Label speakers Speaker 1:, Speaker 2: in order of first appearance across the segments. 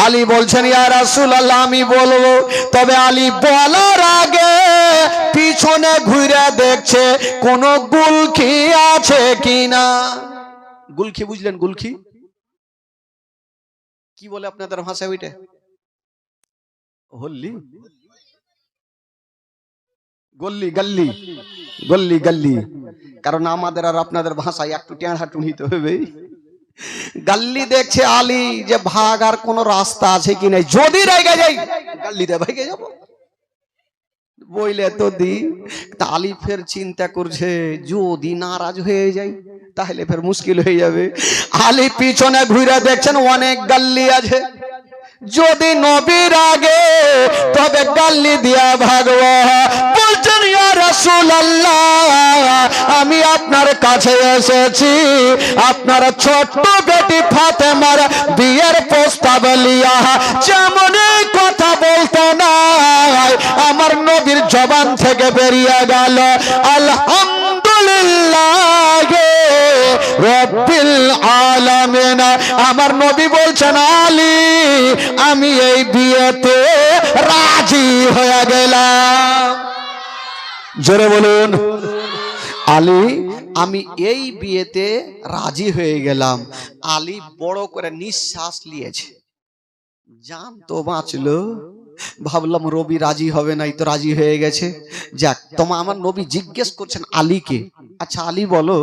Speaker 1: আলী বলছেন ইয়া রাসূলুল্লাহ আমি বলবো। তবে আলী বলার আগে পিছনে ঘুরে দেখছে কোন গুলখি আছে কিনা। গুলখি বুঝলেন? গুলখি কি বলে আপনাদের ভাষায়? ওইটা হল্লি, গল্লি, গল্লি, গল্লি, গল্লি। কারণ আমাদের আর আপনাদের ভাষায় একটু টেঁড়া টুনিতে হবে। গল্লি দেখছে আলী যে ভাগার কোন রাস্তা আছে কি নাই। যদি রেগে যাই গল্লিতে ভাগে যাব বইলে তো দি। আলী ফের চিন্তা করছে যদি নারাজ হয়ে যায় তাহলে ফের মুশকিল হয়ে যাবে। আলী পিছনে ঘুরে দেখছেন অনেক গল্লি আছে। যদি নবীর আগে তবে গাল্লি দিয়া ভাগব। বলছেন ইয়া রাসূলুল্লাহ আমি আপনার কাছে এসেছি আপনার ছোট্ট বেটি ফাতেমার বিয়ের প্রস্তাব লিয়া। যেমন কথা বলতো না আমার নবীর জবান থেকে বেরিয়ে গেল আলহামদুলিল্লাহ রব্বিল আলামিন। আমার নবী বলছেন আলী আমি এই বিয়েতে রাজি হয়ে গেলাম। জোরে বলুন আলী আমি এই বিয়েতে রাজি হয়ে গেলাম। আলী বড় করে নিঃশ্বাস নিয়েছে। জান তো বাঁচলো। ভাবলাম রবি রাজি হবে নাই তো রাজি হয়ে গেছে। যাক আমার নবী জিজ্ঞেস করছেন আলীকে, আচ্ছা আলী বলো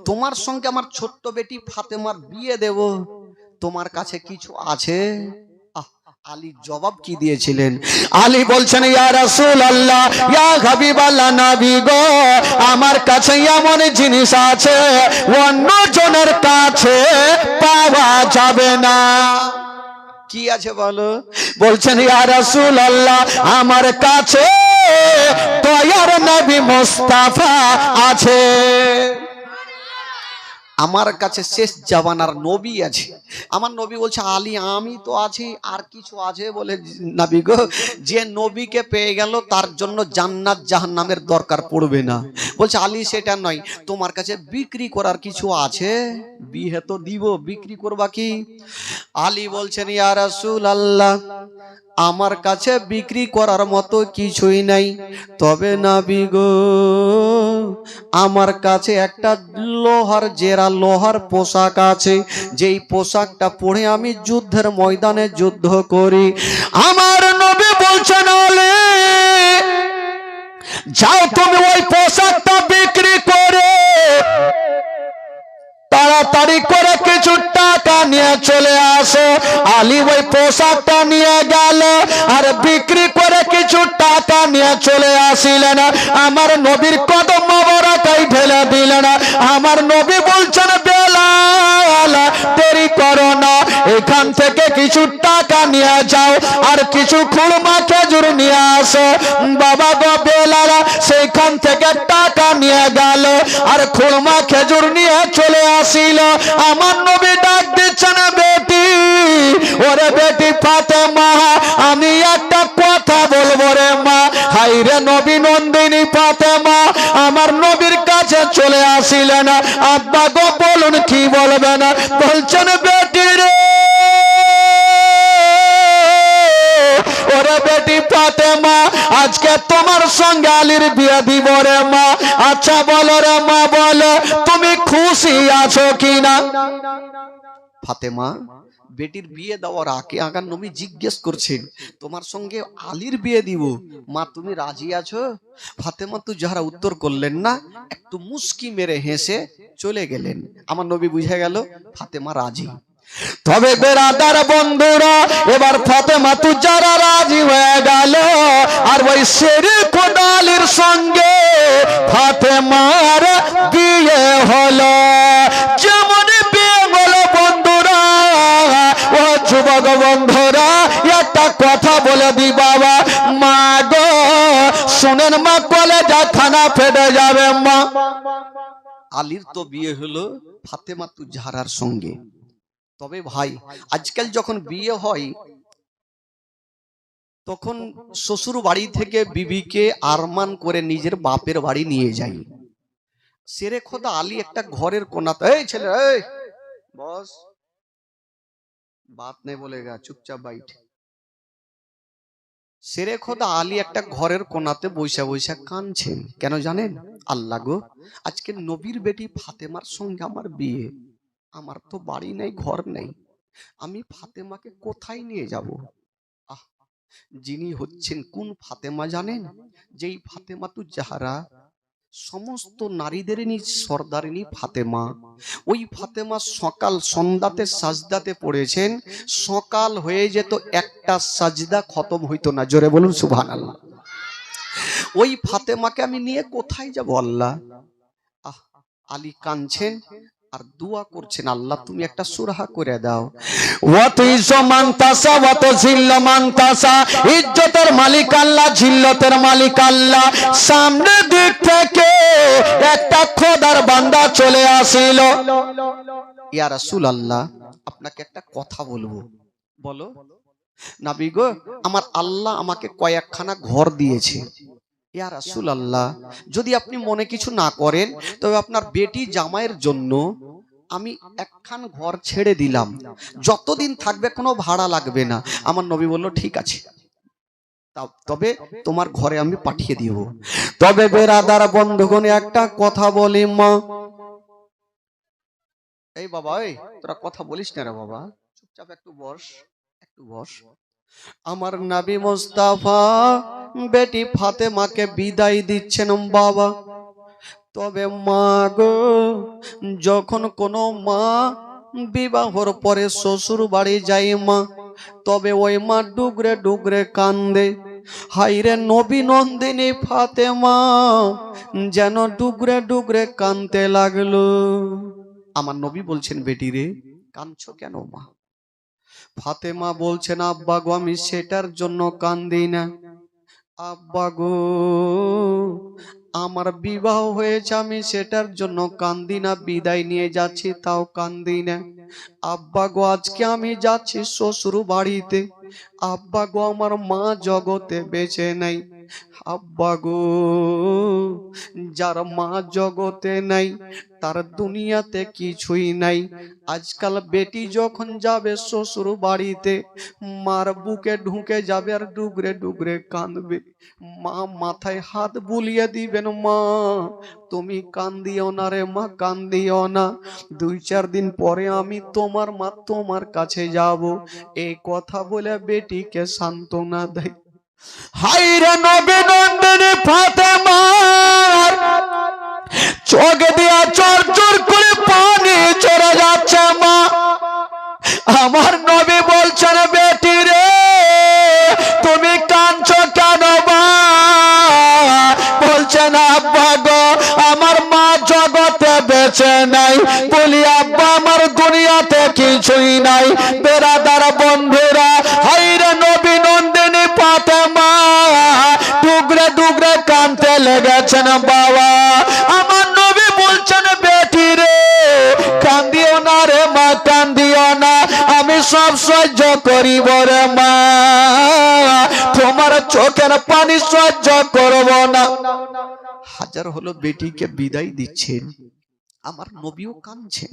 Speaker 1: তোমার সঙ্গে আমার ছোট্ট বেটি ফাতেমার বিয়ে দেব, তোমার কাছে কিছু আছে? আলী জবাব কি দিয়েছিলেন? আলী বলছেন ইয়া রাসূলুল্লাহ ইয়া হাবিবাল্লাহ নবী গো আমার কাছে এমন জিনিস আছে অন্য জনের কাছে পাওয়া যাবে না। কি আছে বলো? বলছেন ইয়া রাসূলুল্লাহ আমার কাছে দয়ার নবী মুস্তাফা আছে। আমার কাছে শেষ জামানার নবী আছে। আমার নবী বলছে আলী আমি তো আছি আর কিছু আছে? বলে নবী গো যে নবীকে পেয়ে গেল তার জন্য জান্নাত জাহান্নামের দরকার পড়বে না। বলছে আলী সেটা নয় তোমার কাছে বিক্রি করার কিছু আছে? বিয়ে তো দিব বিক্রি করবা কি? আলী বলছেন ইয়া রাসূলুল্লাহ আমার কাছে বিক্রি করার মতো কিছুই নাই, তবে নবী গো আমার কাছে একটা লোহার জেরা লোহার পোশাক আছে, যেই পোশাকটা পরে আমি যুদ্ধের ময়দানে যুদ্ধ করি। আমার নবী বলছেন আলী যাও তুমি ওই পোশাকটা বিক্রি করে তাড়াতাড়ি করে কিছু টাকা নিয়ে চলে আসো। আলী ওই পোশাকটা নিয়ে গেল আর বিক্রি করে কিছু টাকা নিয়ে চলে আসিলেন। আমার নবীর কদম মোবারকায় ঢেলে দিলেন। আমার নবী বলছেন বেলাল দেরি করো না, এখান থেকে কিছু টাকা নিয়ে যাও আর কিছু খুরমা খেজুর নিয়ে আসো। বাবা গো বেলাল সেখান থেকে টাকা নিয়ে গেল আর খুরমা খেজুর নিয়ে চলে আসিল। আমার নবী ডাক দিচ্ছেন বেটি, ওরে বেটি ফাতেমা আমি একটা কথা বলবো রে মা। হাই রে নবী নন্দিনী ফাতেমা আমার নবীর কাছে চলে আসিলেন। আব্বা গো বলুন কি বলবেন? বলছেন বেটি রে ওরে বেটি ফাতেমা আজকে তোমার সঙ্গে আলীর বিয়ে দিব রে মা। আচ্ছা বলো রে মা বলো তুমি খুশি আছো কিনা? ফাতেমা বেটির বিয়ে দেওয়ার আগে আগার নবী জিজ্ঞেস করছেন তোমার সঙ্গে আলীর বিয়ে দিব, মা তুমি রাজি আছো? ফাতেমা তো যারা উত্তর করলেন না, একটু মুস্কি মেরে হেসে চলে গেলেন। আমার নবী বুঝে গেল ফাতেমা রাজি। তবে বেরাদার বন্ধুরা এবার ফাতেমা তো যারা রাজি হয়ে গেল আর ওই শেরিক আলীর সঙ্গে ফাতেমার বিয়ে হলো। যেমন বিয়ে হলো বন্ধুরা ও যুবক বন্ধুরা একটা কথা বলে দি বাবা মা গো শুনেন মা কলেজা খানা ফেটে যাবে মা। আলীর তো বিয়ে হলো ফাতেমা তু জাহরার সঙ্গে। তবে ভাই আজকাল যখন বিয়ে হয় তখন শ্বশুর বাড়ি থেকে বিবিকে আরমান করে নিজের বাপের বাড়ি নিয়ে যায়। সেরে খোদা আলী একটা ঘরের কোনাতে এই ছেলে এই বস
Speaker 2: বাত নেই বলেগা, চুপচাপ বাইট। সেরে খোদা আলী একটা ঘরের কোনাতে বৈশা বৈশা কাঁদছেন। কেন জানেন? আল্লাহ গো, আজকে নবীর বেটি ফাতেমার সঙ্গে আমার বিয়ে, আমার তো বাড়ি নেই, ঘর নেই, আমি ফাতেমাকে কোথায় নিয়ে যাব? আহ, যিনি হচ্ছেন কোন ফাতেমা জানেন? যেই ফাতেমা তু জাহরা, সমস্ত নারীদের সর্দারিনী ফাতেমা। ওই ফাতেমা সকাল সন্ধ্যাতে সাজদাতে পড়েছেন, সকাল হয়ে যেত একটা সাজদা খতম হইতো না। জোরে বলুন সুবহানাল্লাহ। ওই ফাতেমাকে আমি নিয়ে কোথায় যাব আল্লাহ? আহ, আলী কাঁদছেন আর দোয়া করছেন, আল্লাহ তুমি একটা সুরাহা করে দাও।
Speaker 1: ইজ্জতের মালিক আল্লাহ, জিল্লতের মালিক আল্লাহ। সামনে দিক থেকে একটা খোদার বান্দা চলে আসিল।
Speaker 2: ইয়া রাসূলুল্লাহ, আপনাকে একটা কথা বলবো। বলো। নবী গো, আমার আল্লাহ আমাকে কয়েকখানা ঘর দিয়েছে। ইয়া রাসূলুল্লাহ, যদি আপনি মনে কিছু না করেন, তবে আপনার বেটি জামাইয়ের জন্য আমি একখান ঘর ছেড়ে দিলাম, যতদিন থাকবে কোনো ভাড়া লাগবে না। আমার নবী বলল ঠিক আছে, তবে তোমার ঘরে আমি পাঠিয়ে দিব।
Speaker 1: তবে বেরাদার বন্ধুগণে একটা কথা বলি মা।
Speaker 2: এই বাবা, এই তোরা কথা বলিস না রে বাবা, চুপচাপ একটু বস, একটু বস। আমার নবী মুস্তাফা বেটি ফাতেমাকে বিদায় দিচ্ছেন বাবা। তবে মা গো, যখন কোনো মা বিবাহর পরে শ্বশুর বাড়ি যায় মা, তবে ওই মা ডুগরে ডুগরে কান্দে। হাইরে নবী নন্দিনী ফাতেমা যেন ডুগরে ডুগরে কান্দতে লাগলো। আমার নবী বলছেন, বেটি রে কাঁদছো কেন মা? ফাতেমা বলছেন, আব্বা গো, আমি সেটার জন্য কান্দি না। আব্বা গো, আমার বিবাহ হয়েছে, আমি সেটার জন্য কান্দি না। বিদায় নিয়ে যাচ্ছি তাও কান্দি না। আব্বা গো, আজকে আমি যাচ্ছি শ্বশুর বাড়িতে। আব্বা গো, আমার মা জগতে বেঁচে নাই। আব্বা গো, যার মা জগতে নাই তার দুনিয়াতে কিছুই নাই। আজকাল বেটি যখন যাবে শ্বশুর বাড়িতে, মার বুকে ঢুকে যাবে আর ডুগরে ডুগরে কাঁদবে। মা মাথায় হাত বুলিয়ে দিবেন, মা তুমি কান্দিও না রে মা, কান্দিও না। 2-4 দিন পরে আমি তোমার মা তোমার কাছে যাব। এই কথা বলে বেটিকে সান্ত্বনা দেয়।
Speaker 1: হাইরে নবী নন্দিনী ফাতেমা চোখ দিয়া চর চর করে পানি চলে যাচ্ছে মা। আমার নবী বলছেন, বেটি রে তুমি কাঁদছো কেন মা? বলছেন, আব্বা গো, আমার মা জগতে বেঁচে নাই। বলি আব্বা, আমার দুনিয়াতে কিছুই নাই। বেরাদার বন্ধুরা, হাইরে নবী নন্দিনী ফাতেমা ডুগরে ডুগরে কাঁদতে লেগেছেন বাবা। আমার নবী বলছেন, বেটি রে কান্দিও না রে মা, কান্দিও না, আমি সব সহ্য করিব রে মা, তোমার চোখের পানি সহ্য করব না।
Speaker 2: হাজার হলো বেটিকে বিদায় দিচ্ছেন, আমার নবীও কাঁদছেন।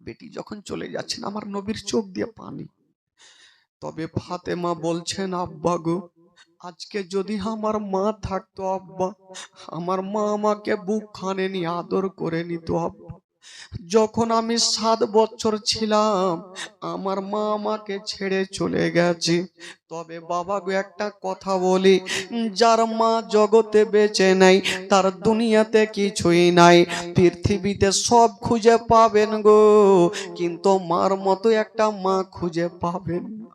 Speaker 2: বেটি যখন চলে যাচ্ছেন, আমার নবীর চোখ দিয়ে পানি। তবে ফাতেমা বলছেন, আব্বা গো, আজকে যদি আমার মা থাকতো আব্বা, আমার মা আমাকে বুক খানে নিয়ে আদর করে নিত আব্বা। যখন আমি 7 বছর ছিলাম, আমার মা আমাকে ছেড়ে চলে গেছে। তবে বাবা গো, একটা কথা বলি, যার মা জগতে বেঁচে নাই তার দুনিয়াতে কিছুই নাই। পৃথিবীতে সব খুঁজে পাবেন গো, কিন্তু মার মতো একটা মা খুঁজে পাবেন না।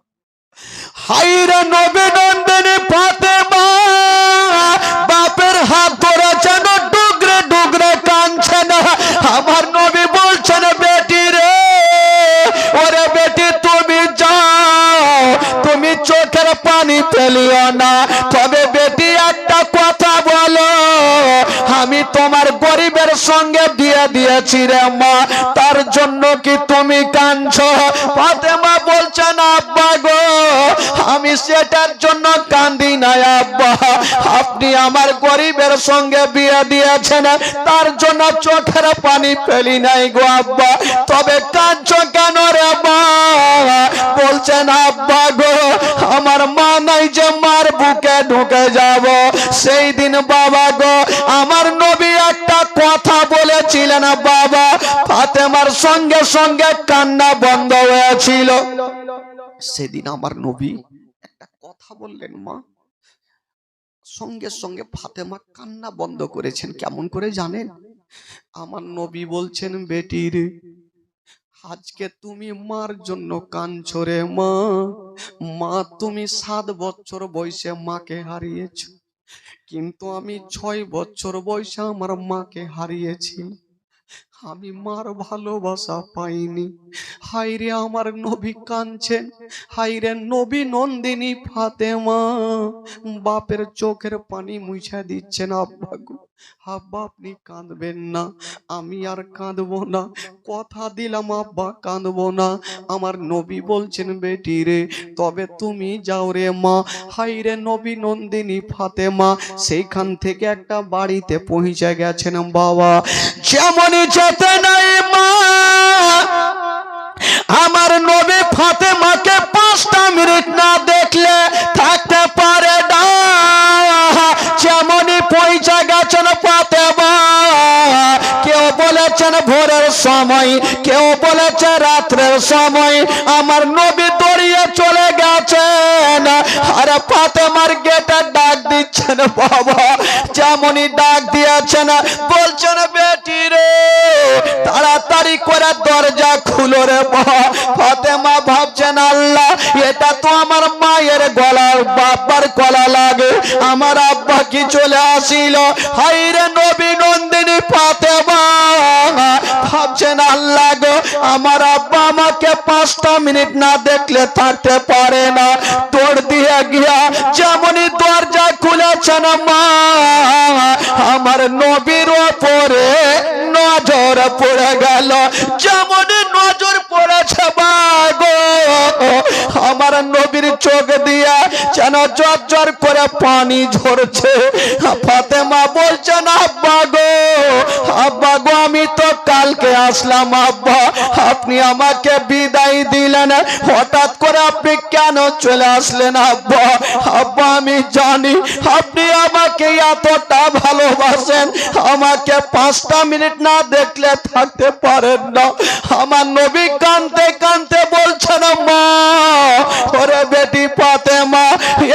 Speaker 1: হাইরে নবী নন্দিনী ফাতেমা বাপের হাত ধরেছেন, ডুগরে ডুগরে কাঁদছেন। আমার নবী বলছেন, বেটি রে, ওরে বেটি তুমি যাও, তুমি চোখের পানি ফেলিও না। তবে বেটি একটা কথা বলো, আমি আমি তোমার গরিবের সঙ্গে বিয়ে দিয়েছি রে মা, তার জন্য কি তুমি কাঁদছো? ফাতেমা বলছেন আব্বা গো, আমি সেটার জন্য কাঁদি না আব্বা, আপনি আমার গরিবের সঙ্গে বিয়ে দিয়েছেন তার জন্য চোখের পানি ফেলি নাই গো আব্বা, তবে কাঁদছো কেন রে মা? বলছেন আব্বা গো, আমার মা নাই যে মার বুকে ঢুকে যাব। সেই দিন বাবা গো আমার নবী একটা কথা বলেছিলেন বাবা, ফাতেমার সঙ্গে সঙ্গে কান্না বন্ধ হয়েছিল।
Speaker 2: সেদিন আমার নবী একটা কথা বললেন মা, সঙ্গে সঙ্গে ফাতেমা কান্না বন্ধ করেছেন। কেমন করে জানেন? আমার নবী বলছেন, বেটি রে, আজকে তুমি মার জন্য কাঁদছো রে মা। মা, তুমি 7 বছর বয়সে মাকে হারিয়েছ, কিন্তু আমি 6 বছর বয়সে আমার মাকে হারিয়েছি। আমি মার ভালোবাসা পাইনি। হাইরে আমার নবী কাঁদছেন, হাইরে নবী নন্দিনী ফাতেমা বাপের চোখের পানি মুছে দিচ্ছেন। আব্বা গো, আব্বা আপনি কাঁদবেন না, আমি আর কাঁদবো না, কথা দিলাম আব্বা কাঁদবো না। আমার নবী বলছেন, বেটি রে, তবে তুমি যাও রে মা। হাইরে নবী নন্দিনী ফাতেমা সেইখান থেকে একটা বাড়িতে পৌঁছে গেছেন বাবা।
Speaker 1: যেমনই যেতে নাই মা, আমার নবী ফাতেমাকে 5টা মিনিট না দেখলে থাকতে পারে না। যেমনই পৌঁছে গেছেন ফাতেমা, কেউ বলেছেন ভোরের সময়, কেউ বলেছে রাত্রের সময়, আমার নবী দৌড়িয়ে চলে গেছেন আর ফাতেমার গেটে ডাক দিচ্ছেন বাবা। যেমনই ডাক দিয়েছেন বলছেন, বেটি রে তাড়াতাড়ি করে দরজা খুলো রে মা। ফাতেমা ভাবছেন, আল্লাহ এটা তো আমার মায়ের গলা, বাবার গলা লাগে, আমার আব্বা কি চলে আসিল? হাইরে নবী নন্দিনী ফাতেমা ভাবছেন, আল্লাহ গো আমার আব্বা আমাকে 5টা মিনিট না দেখলে থাকতে পারে না। দৌড় দিয়ে গিয়া যেমনই দরজা খুলেছেন মা, আমার নবীর ওপরে নজর পড়ে গেল। যেমনই নজর পড়েছে গো, আমার নবীর চোখ দিয়া যেন ঝরঝর করে পানি ঝরছে। ফাতেমা বলছেন, আব্বা গো, আব্বা গো, আমি তো কালকে আসলাম আব্বা, আপনি আমাকে বিদায় দিলেন, হঠাৎ করে আপনি কেন চলে আসলেন আব্বা? আব্বা আমি জানি আপনি আমাকে এতটা ভালোবাসেন, আমাকে 5টা মিনিট না দেখলে থাকতে পারেন না। আমার নবী কাঁদতে কাঁদতে বলছেন, মা, ওরে বেটি ফাতেমা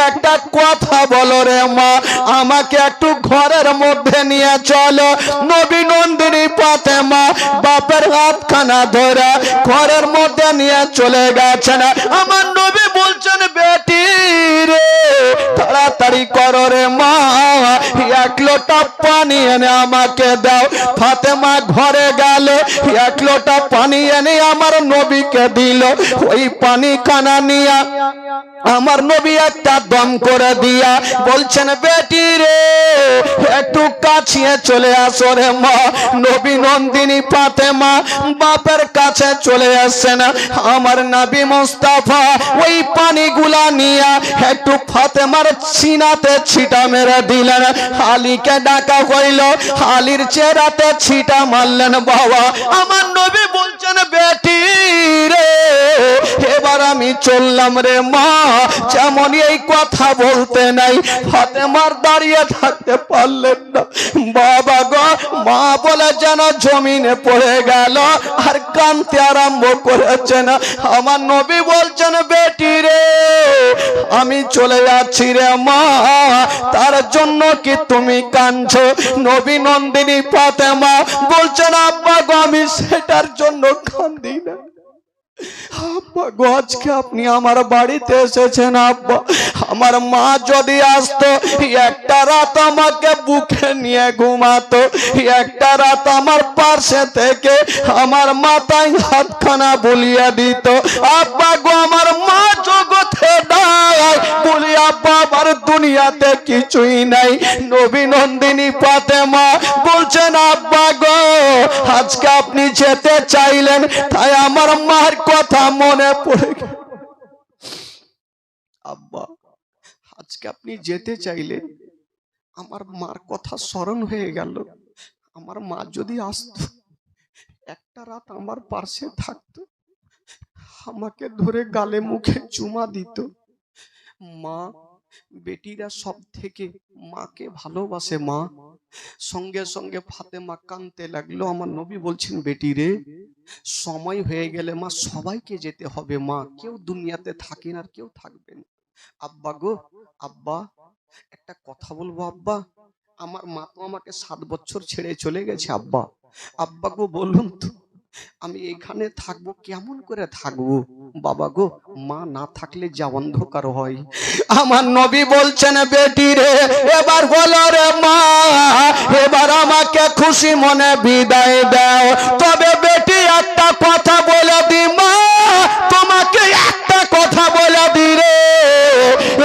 Speaker 1: একটা কথা বলো রে মা, আমাকে একটু ঘরের মধ্যে নিয়ে চলো। নবী নন্দিনী ফাতেমা বাপের হাতখানা ধরে ঘরের মধ্যে নিয়ে চলে গেছেন। আমার নবী বলছেন, বেটি রে তাড়াতাড়ি করো রে মা, 1 লোটা পানি এনে আমাকে দাও। ফাতেমা ঘরে গেল, 1 লোটা পানি এনে আমার নবীকে দিল। ওই পানি খানা নিয়ে আমার নবী একটা দম করে দিয়া বলছেন, বেটি রে একটু কাছিয়ে চলে আসো রে মা। নবী নন্দিনী ফাতেমা বাপের কাছে চলে আসছেন। আমার নবী মুস্তাফা ওই পানিগুলা নিয়ে একটু ফাতেমার সিনাতে ছিটা মেরে দিলেন। আলীকে ডাকা হইল, আলীর চেহারাতে ছিটা মারলেন বাবা। আমার নবী বলছেন, বেটি রে এবার আমি চললাম রে মা। যেমনই এই কথা বলতে নাই, ফাতেমার দাঁড়িয়ে থাকতে পারলেন না। বাবা গো, মা বলে যেন জমিনে পড়ে গেল আর কাঁদতে আরম্ভ করেছেন। আমার নবী বলছেন, বেটি রে আমি চলে যাচ্ছি রে মা, তার জন্য কি তুমি কাঁদছো? নবী নন্দিনী ফাতেমা বলছেন, আব্বা গো আমি সেটার জন্য কাঁদি না। আব্বা গো আজকে আপনি আমার বাড়িতে এসেছেন আব্বা, আমার মা যদি আসতো একটা রাত আমাকে বুকে নিয়ে ঘুমাতো, একটা রাত আমার পাশে থেকে আমার মাথায় হাতখানা বুলিয়ে দিত। আব্বা গো আমার মা জগতে নাই বলি আব্বা আমার দুনিয়া দুনিয়াতে কিছুই নাই। নবী নন্দিনী ফাতেমা বলছেন, আব্বা গো আজকে আপনি যেতে চাইলেন তাই আমার মার কথা মনে পড়ে গেল।
Speaker 2: আব্বা আজকে আপনি যেতে চাইলেন, আমার মার কথা স্মরণ হয়ে গেল। আমার মা যদি আসতো, একটা রাত আমার পাশে থাকতো, আমাকে ধরে গালে মুখে চুমা দিত। মা, বেটিরা সব থেকে মাকে ভালোবাসে মা। সঙ্গে সঙ্গে ফাতেমা কাঁদতে লাগলো। আমার নবী বলছেন, বেটি রে সময় হয়ে গেলে মা সবাইকে যেতে হবে মা, কেউ দুনিয়াতে থাকেন আর কেউ থাকবেন। আব্বা গো, আব্বা একটা কথা বলবো আব্বা, আমার মা তো আমাকে 7 বছর ছেড়ে চলে গেছে আব্বা। আব্বা গো বলুন তো আমি এখানে থাকবো, কেমন করে থাকবো? বাবা গো, মা না থাকলে যা অন্ধকার হয়।
Speaker 1: আমার নবী বলছেন, বেটি রে এবার বলো রে মা, এবার আমাকে খুশি মনে বিদায় দাও। তবে বেটি একটা কথা বলে দি মা, তোমাকে একটা কথা বলে দি রে,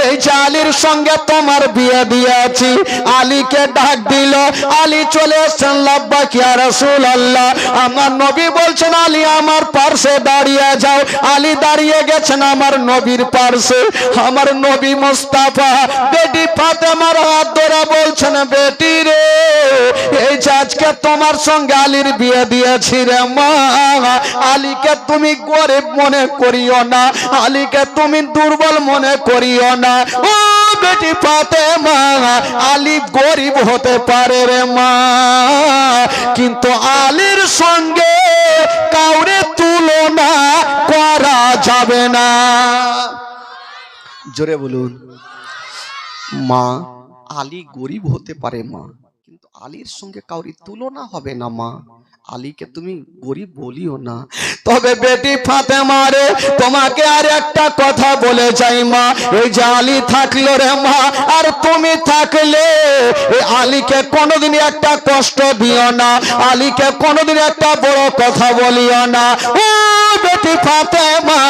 Speaker 1: এই যে আলীর সঙ্গে তোমার বিয়ে দিয়েছি। আলীকে ডাক দিল, আলী চলে এসেছেন, লাব্বাক ইয়া রাসূলুল্লাহ। আমার নবী বলছেন, আলী আমার পাশে দাঁড়িয়ে যাও। আলী দাঁড়িয়ে গেছেন আমার নবীর পাশে। আমার নবী মুস্তাফা বেটি ফাতেমার হাত ধরে বলছেন, বেটি রে এই যে আজকে তোমার সঙ্গে আলীর বিয়ে দিয়েছি রে মা, আলীকে তুমি গরিব মনে করিও না, আলীকে তুমি দুর্বল মনে করিও না। ও বেটি ফাতেমা, আলী গরিব হতে পারে রে মা, কিন্তু আলীর সঙ্গে কাউরে তুলনা করা যাবে না।
Speaker 2: জোরে বলুন। মা, আলী গরিব হতে পারে মা, কিন্তু আলীর সঙ্গে কাউরি তুলনা হবে না মা। আলীকে তুমি গরিব বলিও না।
Speaker 1: তবে বেটি ফাতেমা রে, তোমাকে আর একটা কথা বলে যাই মা, এই যে আলী থাকলো রে মা, আর তুমি থাকলে এই আলীকে কোনোদিন একটা কষ্ট দিও না, আলীকে কোনোদিন একটা বড় কথা বলিও না। ও বেটি ফাতেমা,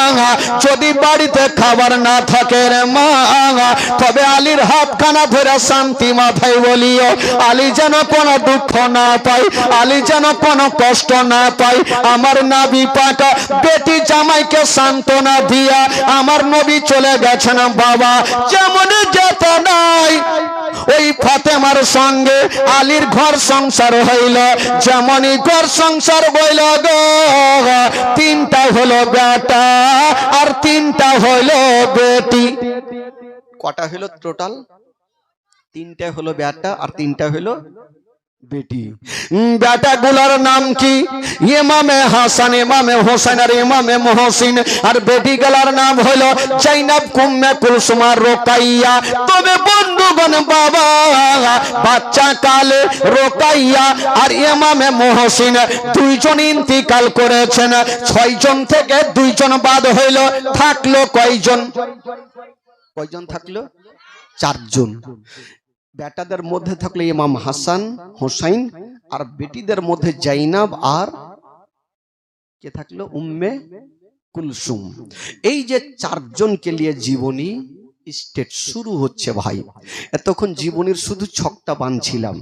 Speaker 1: যদি বাড়িতে খাবার না থাকে রে মা, তবে আলীর হাতখানা ধরে শান্তি মাথায় বলিও, আলী যেন কোনো দুঃখ না পায়, আলী যেন কোনো কষ্ট না পাই। আমার নবী পাক বেটি জামাইকে সান্ত্বনা দিয়া আমার নবী চলে গেছেন বাবা। যেমন যেত নাই ওই ফাতেমার সঙ্গে আলীর ঘর সংসার হইল, যেমনই ঘর সংসার বইল গো, 3টা হলো বেটা আর 3টা হইল বেটি।
Speaker 2: কটা হলো টোটাল? 3টা হলো বেটা আর 3টা হলো বেটি।
Speaker 1: বেটা গুলার নাম কি? ইমামে হাসান, ইমামে হোসেন আর ইমামে মহসিন। আর বেটি গুলার নাম হলো জাইনাব, উম্মে কুলসুম আর রোকাইয়া। তবে বন্ধুগণ বাবা, বাচ্চা কালে রোকাইয়া আর ইমামে মহসিন 2 জন ইন্তিকাল করেছেন। 6 জন থেকে 2 জন বাদ হইল, থাকলো কয়জন?
Speaker 2: কয়জন থাকলো? 4 জন। বেটাদের মধ্যে থাকলো ইমাম হাসান হোসাইন, আর বেটিদের মধ্যে জাইনাব আর কে থাকলো? উম্মে কুলসুম। এই যে 4 জনকে নিয়ে জীবনী স্টেট শুরু হচ্ছে ভাই। এতক্ষণ জীবনীর শুধু ছকটা বানছিলাম।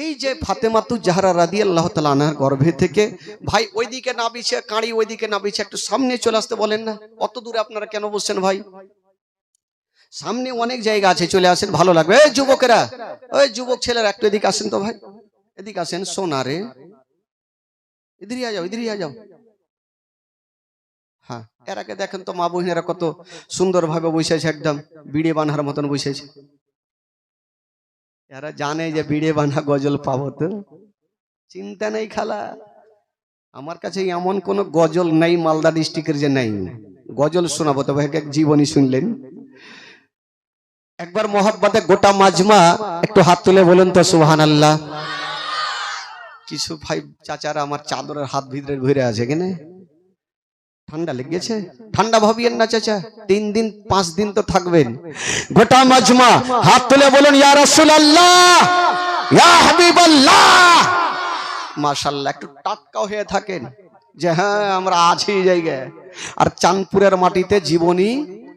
Speaker 2: এই যে ফাতেমাতু জাহরা রাদিয়াল্লাহু তাআলা আনহার গর্ভে থেকে ভাই, ওইদিকে না বিছে কাঁড়ি, ওইদিকে না বিছে, একটু সামনে চলে আসতে বলেন না। অত দূরে আপনারা কেন বসছেন ভাই? সামনে অনেক জায়গা আছে, চলে আসেন, ভালো লাগবে। এই যুবকেরা, ওই যুবক ছেলেরা একটু এদিকে আসেন তো ভাই, এদিকে আসেন। সোনারে ইধরই আ যাও, ইধরই আ যাও। হ্যাঁ, এর আগে দেখেন তো মা বহিনেরা কত সুন্দর ভাবে বসেছে, একদম বিড়ে বানহার মতন বসেছে। এরা জানে যে বিড়ে বানহা গজল পাবো, তো চিন্তা নেই খালা। আমার কাছে এমন কোন গজল নাই মালদা ডিস্ট্রিক্টের যে নাই, গজল শোনাবো। তো ভাই এক জীবনী শুনলেন একবার মোহাব্বতে গোটা মাজমা একটু হাত তুলে বলুন তো সুবহানাল্লাহ। কিছু ভাই চাচারা আমার চাদরের হাত ভিতরে ঘুরে আছে, কেন ঠান্ডা লেগেছে? ঠান্ডা ভাবিয়েন না চাচা, 3 দিন 5 দিন তো থাকবেন।
Speaker 1: গোটা মাজমা হাত তুলে বলুন ইয়া রাসূলুল্লাহ, ইয়া হাবিবাল্লাহ।
Speaker 2: মাশাআল্লাহ, একটু টাটকা হয়ে থাকেন যে হ্যাঁ আমরা আছি এই জায়গায়। আর চাঁদপুরের মাটিতে জীবনী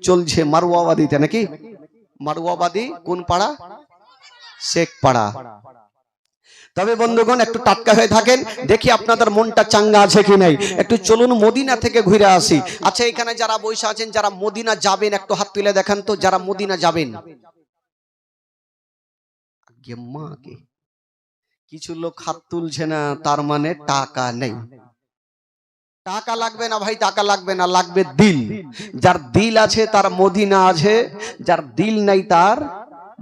Speaker 2: চলছে মারওয়াবাদিতে নাকি? মারুয়াবাদী কোন পাড়া? শেখ পাড়া। তবে বন্ধুগণ একটু টাটকা হয়ে থাকেন, দেখি আপনাদের মনটা চাঙ্গা আছে কি নাই। একটু চলুন মদিনা থেকে ঘুরে আসি। আচ্ছা এখানে যারা বসে আছেন যারা মদিনা যাবেন একটু হাত তুলে দেখান তো, যারা মদিনা যাবেন। কিছু লোক হাত তুলছে না, তার মানে টাকা নেই। টাকা লাগবে না ভাই, টাকা লাগবে না, লাগবে দিল। যার দিল আছে তার মদিনা আছে, যার দিল নাই তার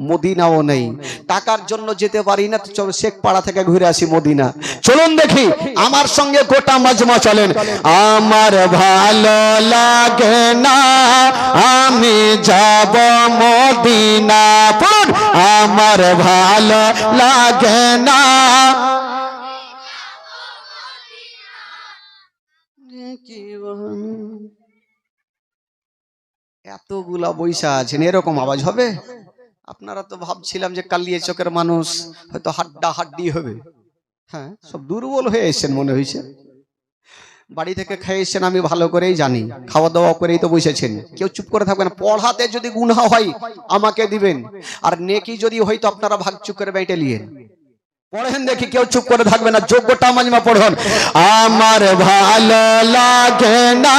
Speaker 2: মদিনাও নেই। টাকার জন্য যেতে পারি না, তো চলো শেখ পাড়া থেকে ঘুরে আসি মদিনা। চলুন দেখি আমার সঙ্গে গোটা মাজমা চলেন। আমার ভালো লাগে না আমি যাব মদিনা, পড়ুন। আমার ভালো লাগে না এতগুলা বৈশা আছেন, এরকম আওয়াজ হবে? আপনারা তো ভাবছিলাম যে কালিয়ে চকের মানুষ হয়তো হাড্ডা হাড্ডি হবে। হ্যাঁ, সব দুর্বল হয়ে এসেছেন মনে হয়েছে। বাড়ি থেকে খেয়েছেন আমি ভালো করেই জানি, খাওয়া দাওয়া করেই তো বসেছেন। কেউ চুপ করে থাকবেন। পড়াতে যদি গুনাহ হয় আমাকে দিবেন, আর নেকি যদি হয়তো আপনারা ভাগ চুপ করে বেটে নিয়েন। পড়েন দেখি, কেউ চুপ করে থাকবে না, যোগ্যটা মাজমা পড়ুন। আমার ভালো লাগে না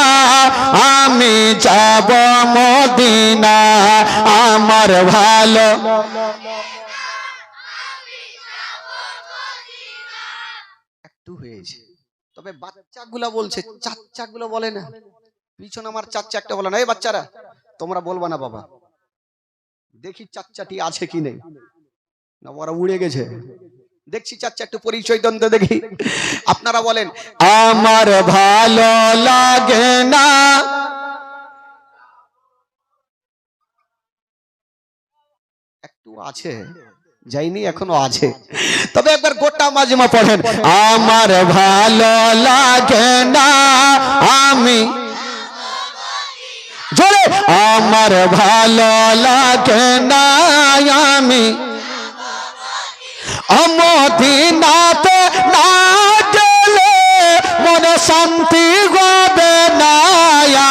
Speaker 2: আমি যাব মদিনা, আমার ভালো একটু হয়েছে। তবে বাচ্চাগুলা বলছে, চাচ্চাগুলো বলে না। পিছনে আমার চাচ্চা একটা বলে না, এই বাচ্চারা তোমরা বলবা না বাবা, দেখি চাচ্চাটি আছে কি নেই। না ওরা উড়ে গেছে, দেখছি চাচ্চা একটু পরিচয় দেন তো দেখি। আপনারা বলেন আমার ভালো লাগে না। একটু আছে, যাইনি এখনো আছে। তবে একবার গোটা মাজমা পড়েন। আমার ভালো লাগে না আমি, জোরে, আমার ভালো লাগে না আমি মদিনাতে না গেলে মনে শান্তি হবে না।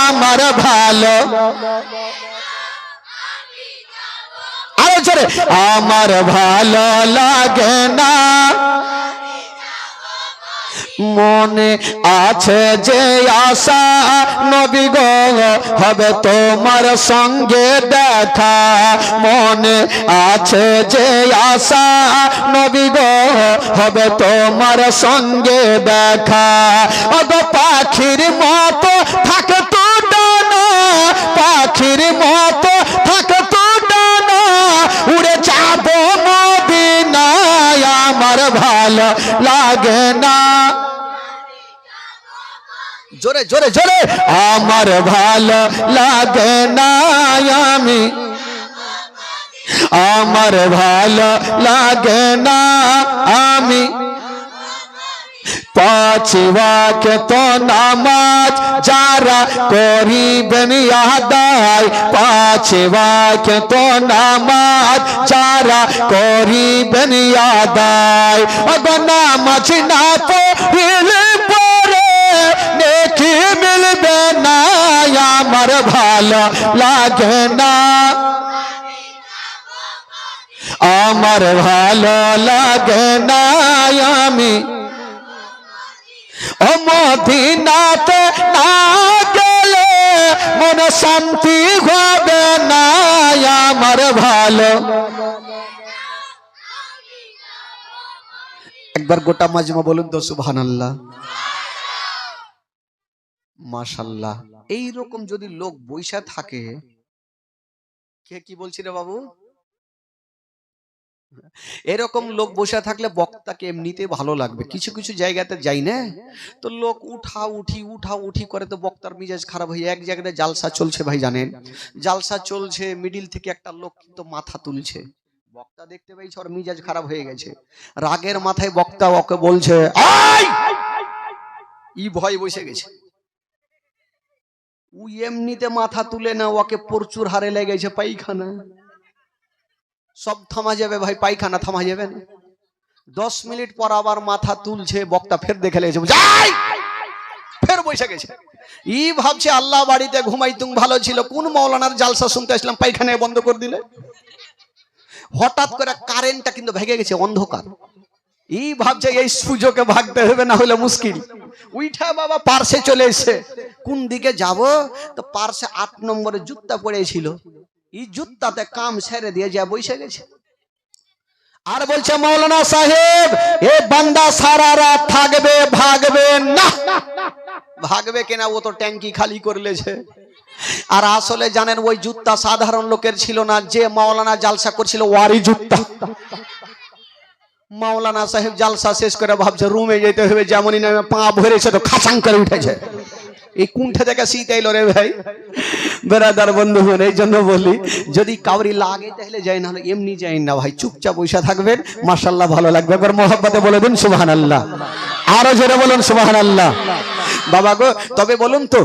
Speaker 2: আমার ভালো আরো জোরে, আমার ভালো লাগে না। মনে আছে যে আশা নবী গো হবে তোমার সঙ্গে দেখা, মনে আছে যে আশা নবী গো হবে তোমার সঙ্গে দেখা। ওগো পাখির মতো থাকতো ডানা, পাখির মতো থাকতো ডানা, উড়ে যাব মদিনায়। আমার ভালো লাগে না, জোরে জোরে জোরে, আমার ভালো লাগে না আমি, আমার ভালো লাগে না আমি। পাঁচ ওয়াক্ত নামাজ যারা করিবেন আদায়, পাঁচ ওয়াক্ত নামাজ যারা করিবেন আদায়। ওগো নামাজ না পড়লে পরে নেকি মিলবে না। আমার ভালো লাগে না, আমার ভালো লাগে না আমি মদিনাতে না গেলে মনে শান্তি হবে না। আমার ভালো, একবার গোটা মাজমা বলুন তো সুবহানাল্লাহ, মাশাআল্লাহ। এইরকম যদি লোক বৈশা থাকে, কে কি বলছি রে বাবু, এরকম লোক বসে থাকলে বক্তাকে এমনিতে ভালো লাগবে। কিছু কিছু জায়গাতে যাই না তো লোক উঠা উঠি করে, তো বক্তার মিজাজ খারাপ হয়ে। এক জায়গাতে জালসা চলছে ভাই, জানেন জালসা চলছে, মিডিল থেকে একটা লোক কিন্তু মাথা তুলছে, বক্তা দেখতে পাইছে ওর মিজাজ খারাপ হয়ে গেছে। রাগের মাথায় বক্তা ওকে বলছে আই, ই ভয় বসে গেছে। ও এমনিতে মাথা তুলে না, ওকে প্রচুর হারে লেগেছে পায়খানা। সব থামা যাবে ভাই, পায়খানা থামা যাবে না। 10 মিনিট পর আবার মাথা তুলছে, বক্তা ফের দেখে লেগেছে, ফের বসে গেছে। ই ভাবছে আল্লাহ বাড়িতে ঘুমাইতুম ভালো ছিল, কোন মাওলানার জালসা শুনতে আসলাম, পায়খানায় বন্ধ করে দিলে। হঠাৎ করে কারেন্টটা কিন্তু ভেঙে গেছে, অন্ধকার। ই ভাবছে এই সুযোগে ভাগতে হবে, না হলে মুশকিল। উইঠা বাবা পার্সে চলে এসে কোন দিকে যাব, তো পার্সে 8 নম্বরের জুতা পড়েছিল, এই জুতাতে কাম ছেড়ে দিয়ে যা বসে গেছে।
Speaker 1: আর বলছে মৌলানা সাহেব এ বান্দা সারা রাত থাকবে, ভাগবে না।
Speaker 2: ভাগবে কিনা, ও তো ট্যাঙ্কি খালি করলেছে। আর আসলে জানেন ওই জুতা সাধারণ লোকের ছিল না, যে মাওলানা জালসা করছিল ওয়ারি জুতা। মাওলানা সাহেব জালসা শেষ করে ভাবছে রুমে যেতে হবে, যেমনই নামে পা ভরেছে তো খাসাং করে উঠেছে। এই কুণ্ঠে থেকে শীত এলো রে ভাই।
Speaker 1: বেরাদার বন্ধুগণ, এই জন্য বলি
Speaker 2: যদি কাউরি লাগে তাহলে যাই, না হলে এমনি যাই না ভাই, চুপচাপ বসে থাকবেন,
Speaker 1: মাশাআল্লাহ ভালো লাগবে। একবার মোহাব্বতে বলে দিন সুবহানাল্লাহ, আরো জোরে বলুন সুবহানাল্লাহ।
Speaker 2: বাবা গো, তবে বলুন তো,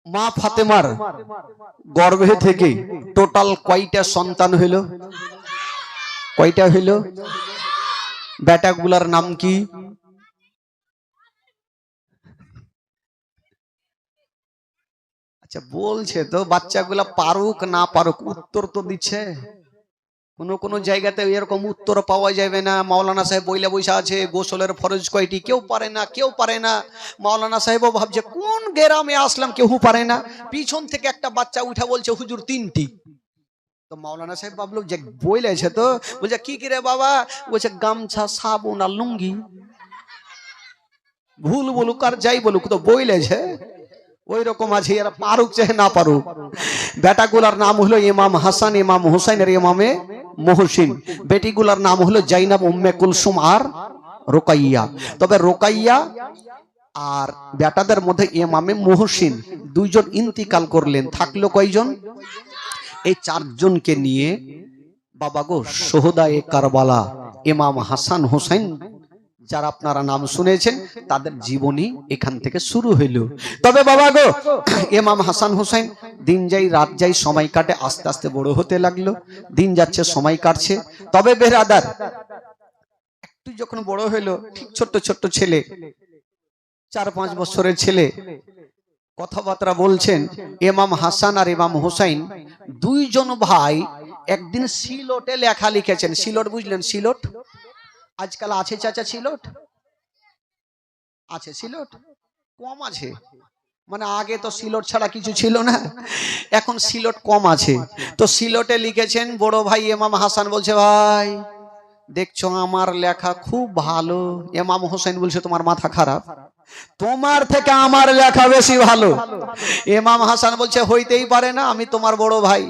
Speaker 2: মা ফাতেমার গর্ভে থেকে টোটাল কয়টা সন্তান হইল? কয়টা হইল? বেটাগুলার নাম কি? আচ্ছা বলছে তো, বাচ্চাগুলা পারুক না পারুক উত্তর তো দিচ্ছে। কোন জায়গাতে এরকম উত্তর পাওয়া যাবে না। মাওলানা সাহেব বইলে বসে আছে গোসলের ফরজ কয়টি, কেউ পারে না, কেউ পারে না। মাওলানা সাহেবও ভাবছে কোন গ্রামে আসলাম, কেউ পারে না। পিছন থেকে একটা বাচ্চা উঠা বলছে হুজুর 3টি। তো মাওলানা সাহেব ভাবলো যে বইলেছে, তো বলছে কি রে বাবা? বলছে গামছা, সাবুন আর লুঙ্গি। ভুল বলুক আর যাই বলুক, তো বইলেছে ওই রকম আছে, এরা পারুক চাহে না পারুক। বেটাগুলার নাম হলো ইমাম হাসান, ইমাম হুসাইন আর ইমামে মুহসিন। বেটিগুলার নাম হলো জাইনাব, উম্মে কুলসুম আর রোকাইয়া। তবে রোকাইয়া আর বেটাদের মধ্যে ইমামে মুহসিন 2 জন ইন্তিকাল করলেন। থাকলো কয়জন? এই 4 জনকে নিয়ে বাবা গো শোহদায়ে কারবালা ইমাম হাসান হুসাইন, যারা আপনারা নাম শুনেছেন, তাদের জীবনী এখান থেকে শুরু হইল। তবে বাবা গো, ইমাম হাসান হুসাইন দিন যাই রাত যাই সময় কাটে, আস্তে আস্তে বড় হতে লাগলো। দিন যাচ্ছে সময় কাটছে। তবে বেরাদার একটু যখন বড় হইলো, ঠিক ছোট্ট ছোট্ট ছেলে, 4-5 বছরের ছেলে, কথাবার্তা বলছেন। ইমাম হাসান আর ইমাম হুসাইন 2 জন ভাই একদিন সিলটে লেখা লিখেছেন। সিলট বুঝলেন? সিলট আজকাল আছে চাচা? সিলট আছে? সিলট কম আছে, মানে আগে তো সিলট ছাড়া কিছু ছিল না, এখন সিলট কম আছে। তো সিলটে লিখেছেন। বড় ভাই ইমাম হাসান বলছে ভাই দেখছো আমার লেখা খুব ভালো। ইমাম হোসেন বলছে তোমার মাথা খারাপ,
Speaker 1: তোমার থেকে আমার লেখা বেশি ভালো।
Speaker 2: ইমাম হাসান বলছে হইতেই পারে না, আমি তোমার বড় ভাই,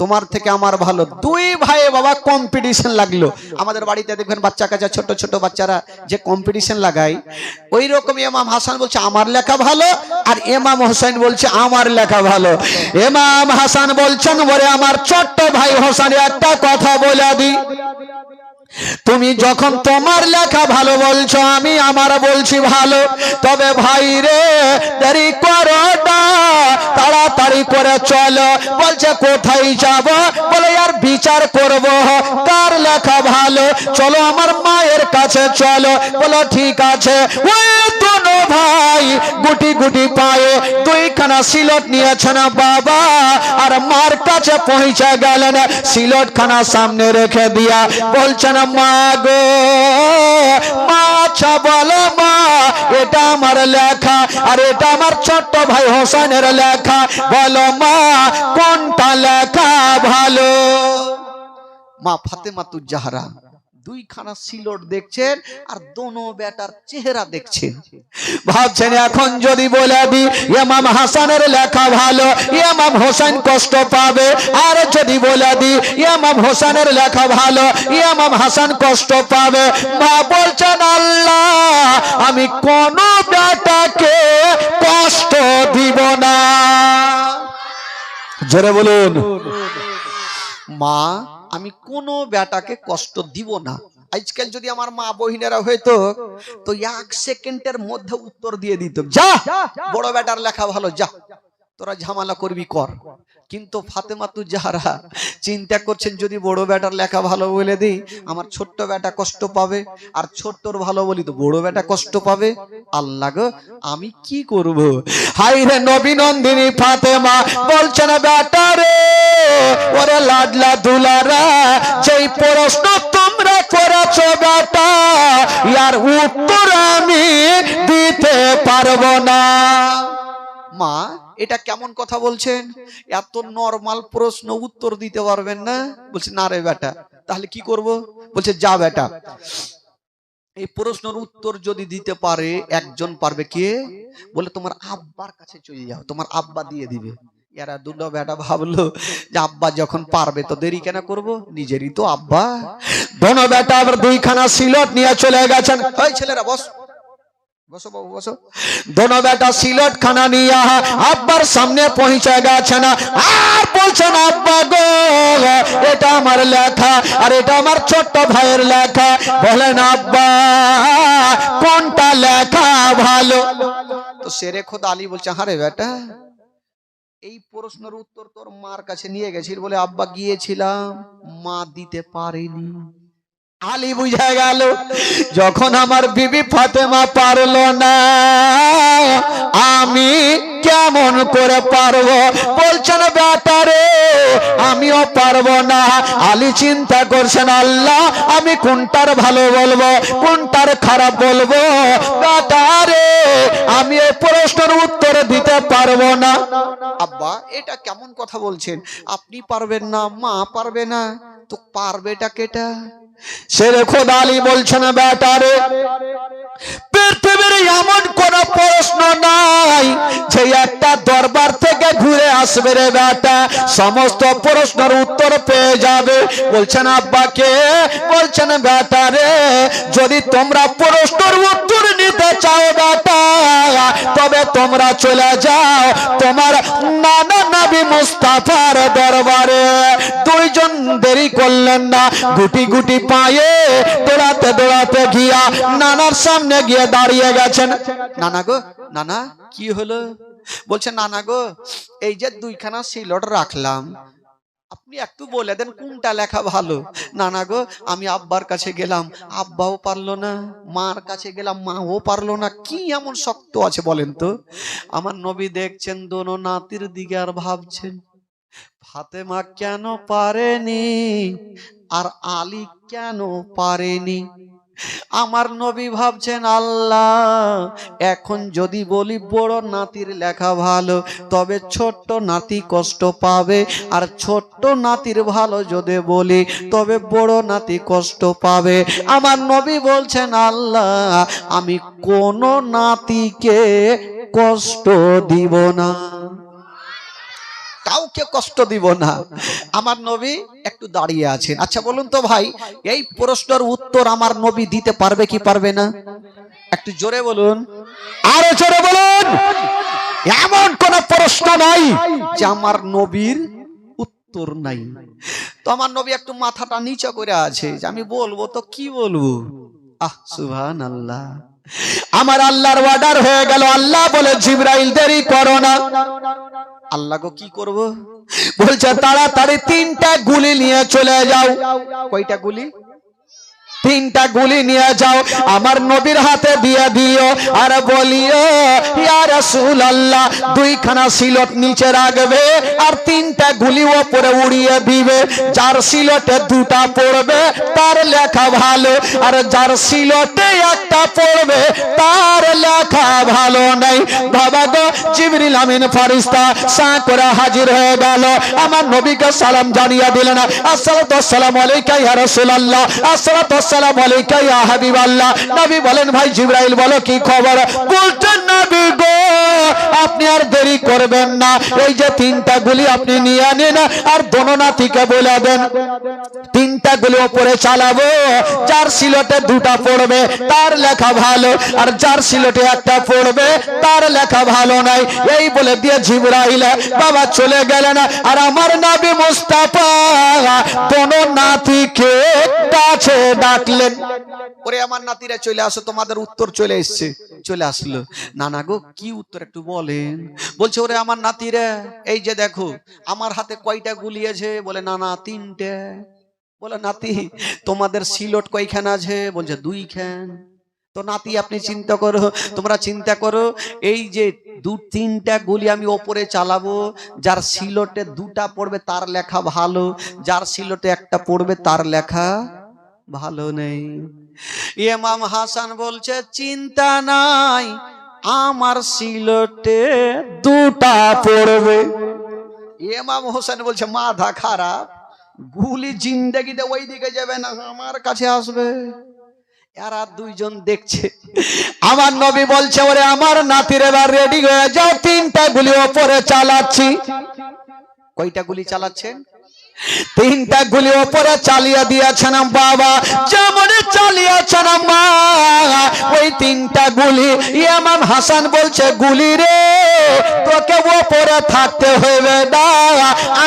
Speaker 2: তোমার থেকে আমার ভালো। 2 ভাই বাবা কম্পিটিশন লাগলো। আমাদের বাড়িতে দেখবেন বাচ্চা কাচ্চা ছোট ছোট বাচ্চারা যে কম্পিটিশন লাগায়, ওই রকম ইমাম হাসান বলছে আমার লেখা ভালো, আর ইমাম হোসেন বলছে আমার লেখা ভালো।
Speaker 1: ইমাম হাসান বলছেন বলে আমার ছোট্ট ভাই হোসেন একটা কথা বলে দি, তুমি যখন তোমার লেখা ভালো বলছো, আমি আমার বলছি ভালো, তবে ভাই রে দেরি করো না, তাড়াতাড়ি করে চলো। বলছে কোথায় যাব? বলে আর বিচার করব কার লেখা ভালো, চলো আমার মায়ের কাছে চলো। বলো ঠিক আছে। ওই দুনো ভাই গুটি গুটি পায়ে 2খানা সিলট নিয়েছেন বাবা, আর মার কাছে পৌঁছে গেলেন। সিলট খানা সামনে রেখে দিয়া বলছেন মা গো, মা আচ্ছা বলো মা, এটা আমার লেখা আর এটা আমার ছোট্ট ভাই হোসেনের লেখা, বলো মা কোনটা লেখা ভালো?
Speaker 2: মা ফাতেমাতুজ জাহরা 2খানা সিলট দেখছেন আর দোনো বেটার চেহারা দেখছেন।
Speaker 1: ভাবছেন এখন যদি বলে দি ইমাম হাসানের লেখা ভালো, ইমাম হোসেন কষ্ট পাবে, আর যদি বলে দি ইমাম হোসেনের লেখা ভালো, ইমাম হাসান কষ্ট পাবে। মা বলছেন আল্লাহ আমি কোন বেটাকে কষ্ট দিব না। জোরে বলুন।
Speaker 2: মা আমি কোন বেটাকে কষ্ট দিব না। আজকাল যদি আমার মা বহিনেরা হইতো তো 1 সেকেন্ডের মধ্যে উত্তর দিয়ে দিত, যা বড় বেটার লেখা ভালো, যা তোরা ঝামেলা করবি কর। কিন্তু ফাতেমা তু জাহরা চিন্তা করছেন যদি বড় বেটার লেখা ভালো বলে দিই আমার ছোট্ট বেটা কষ্ট পাবে, আর ছোট্টর ভালো বলি তো বড় বেটা কষ্ট পাবে। আল্লাহ গো আমি কি করব।
Speaker 1: হাই রে নবী নন্দিনী ফাতেমা বলছেন বেটা রে ওরে লাডলা দুলারা যেই প্রশ্ন তোমরা করেছো বেটা ইয়ার উত্তর আমি দিতে পারবো না।
Speaker 2: মা এটা কেমন কথা বলছেন, এত নরমাল প্রশ্ন উত্তর দিতে পারবেন না? বলছে না রে বেটা, তাহলে কি করব? বলছে যা বেটা, এই প্রশ্নের উত্তর যদি দিতে পারে একজন পারবে, কে? বলে তোমার আব্বার কাছে চলে যাও, তোমার আব্বা দিয়ে দিবে। এরা দুটো বেটা ভাবলো যে আব্বা যখন পারবে তো দেরি কেন করব, নিজেরই তো আব্বা।
Speaker 1: দোনো বেটা আবার দুইখানা সিলট নিয়ে চলে গেছেন।
Speaker 2: ওই ছেলেরা বস, বসো বাবু বসো।
Speaker 1: দোনো বেটা সিলট খানা নিয়ে আব্বার সামনে পৌঁছে গেছেন আর বলছেন আব্বা গো এটা আমার লেখা আর এটা আমার ছোট্ট ভাইয়ের লেখা, বলেন আব্বা কোনটা লেখা ভালো?
Speaker 2: তো শেরে খোদা আলী বলছে হ্যাঁ রে বেটা, এই প্রশ্নের উত্তর তোর মার কাছে নিয়ে গেছিল বলে আব্বা গিয়েছিলাম, মা দিতে পারেনি।
Speaker 1: আলী বুঝা গেল যখন আমার বিবি ফাতেমা পারলো না আমি কেমন করে পারবো। বলছেন বেটা রে আমিও পারবো না। আলী চিন্তা করছেন আল্লাহ আমি কোনটার ভালো বলবো কোনটার খারাপ বলবো। বেটা রে আমি এই প্রশ্নের উত্তর দিতে পারবো না।
Speaker 2: আব্বা এটা কেমন কথা বলছেন, আপনি পারবেন না মা পারবে না, তো পারবেটা কেটা?
Speaker 1: শেরে খোদা আলী বলছেন বেটা রে পৃথিবীর এমন কোন প্রশ্ন নাই যে একটা দরবার থেকে ঘুরে আসবে রে বেটা, সমস্ত প্রশ্নের উত্তর পেয়ে যাবে। বলছেন আব্বাকে, বলছেন বেটা রে যদি তোমরা প্রশ্নের উত্তর নিতে চাও বেটা তবে তোমরা চলে যাও তোমার নানা নবী মুস্তাফার দরবারে। দুইজন দেরি করলেন না, গুটি গুটি পায়ে দৌড়াতে দৌড়াতে গিয়া নানার সামনে গিয়ে দাঁড়িয়ে গেছেন।
Speaker 2: নানা গো নানা কি হলো? বলছে নানা গো এই যে দুইখানা সিলট রাখলাম আপনি একটু বলে দেন কোনটা লেখা ভালো। নানা গো আমি আব্বার কাছে গেলাম আব্বাও পারলো না, মার কাছে গেলাম মাও পারলো না, কি এমন শক্ত আছে বলেন তো? আমার নবী দেখছেন দোনো নাতির দিকে আর ভাবছেন ফাতেমা কেন পারেনি আর আলী কেন পারেনি। আমার নবী ভাবছেন আল্লাহ এখন যদি বলি বড় নাতির লেখা ভালো তবে ছোট্ট নাতি কষ্ট পাবে, আর ছোট্ট নাতির ভালো যদি বলি তবে বড় নাতি কষ্ট পাবে। আমার নবী বলছেন আল্লাহ আমি কোন নাতিকে কষ্ট দিব না, কাউকে কষ্ট দিব না। আমার নবী একটু দাঁড়িয়ে আছেন। আচ্ছা বলুন তো ভাই এই প্রশ্নের উত্তর আমার নবী দিতে পারবে কি পারবে না? একটু জোরে বলুন,
Speaker 1: আরো জোরে বলুন। এমন কোন প্রশ্ন নাই
Speaker 2: যে আমার নবীর উত্তর নাই। তো আমার নবী একটু মাথাটা নিচে করে আছে যে আমি বলবো তো কি বলবো। সুবহানাল্লাহ।
Speaker 1: আমার আল্লাহর অর্ডার হয়ে গেল, আল্লাহ বলে জিবরাইল দেরি করো না।
Speaker 2: আল্লাহ গো কি করব?
Speaker 1: বলছে তাড়াতাড়ি 3টা গুলি নিয়ে চলে যাও।
Speaker 2: কয়টা গুলি?
Speaker 1: 3টা গুলি নিয়ে যাও, আমার নবীর হাতে দিয়ে দিও আর বলিও ইয়া রাসূলুল্লাহ দুইখানা সিলট নিচে রাখবে আর 3টা গুলি উপরে উড়িয়ে দিবে। যার সিলটে 2টা পড়বে তার লেখা ভালো, আর যার সিলটে 1টা পড়বে তার লেখা ভালো নাই। বাবা গো জিবরিল আমিন ফেরেশতা সা করে হাজির হয়ে গেল, আমার নবীকে সালাম জানিয়ে দিলেন আসসালাতু ওয়াসসালামু আলাইকা ইয়া রাসূলুল্লাহ, আসসালাতু ওয়াসসালামু আলাইকা ইয়া হাবিবাল্লাহ। নবী বলেন ভাই জিবরাইল বলো কি খবর? বলছেন নবী গো আপনি আর দেরি করবেন না, এই যে 3টা গুলি আপনি নিয়ে নিন আর দোনো নাতিকে বলে দেন 3টা গুলি উপরে চালাবো, যার সিলটে 2টা পড়বে তার লেখা ভালো, আর যার সিলটে 1টা পড়বে তার লেখা ভালো নাই। এই বলে দিয়ে জিবরাইল বাবা চলে গেলেন, আর আমার নবী মুস্তাফা দোনো নাতিকে কাছে ডাকলেন।
Speaker 2: ওরে আমার নাতিরা চলে আসো, তোমাদের উত্তর চলে এসছে। চলে আসলো। নানা গো কি উত্তর একটু বলেন। বলছে ওরে আমার নাতিরা, এই যে দেখো আমার হাতে কয়টা গুলি আছে? বলে নানা 3টে। বলে নাতি তোমাদের সিলট কয়খান আছে? বলছে 2খান। তো নাতি আপনি চিন্তা করো, তোমরা চিন্তা করো, এই যে 2-3টা গুলি আমি ওপরে চালাবো, যার সিলটে 2টা পড়বে তার লেখা ভালো, যার সিলটে 1টা পড়বে তার লেখা ভালো নেই। ইমাম হাসান বলছে চিন্তা নাই, আমার সিলটে
Speaker 1: 2টা পড়বে।
Speaker 2: ইমাম হোসেন বলছে মাথা খারাপ, গুলি জিন্দেগিতে ওই দিকে যাবে না, আমার কাছে আসবে। এরা দুইজন দেখছে।
Speaker 1: আমার নবী বলছে ওরে আমার নাতির এবার রেডি হয়ে যাও, 3টা গুলি ওপরে চালাচ্ছি।
Speaker 2: কয়টা গুলি চালাচ্ছেন?
Speaker 1: 3টা গুলি ওপরে চালিয়ে দিয়েছেন বাবা, যেমন চালিয়েছেন মা, ওই 3টা গুলি ইমাম হাসান বলছে গুলি রে তোকে ওপরে থাকতে হইবে না,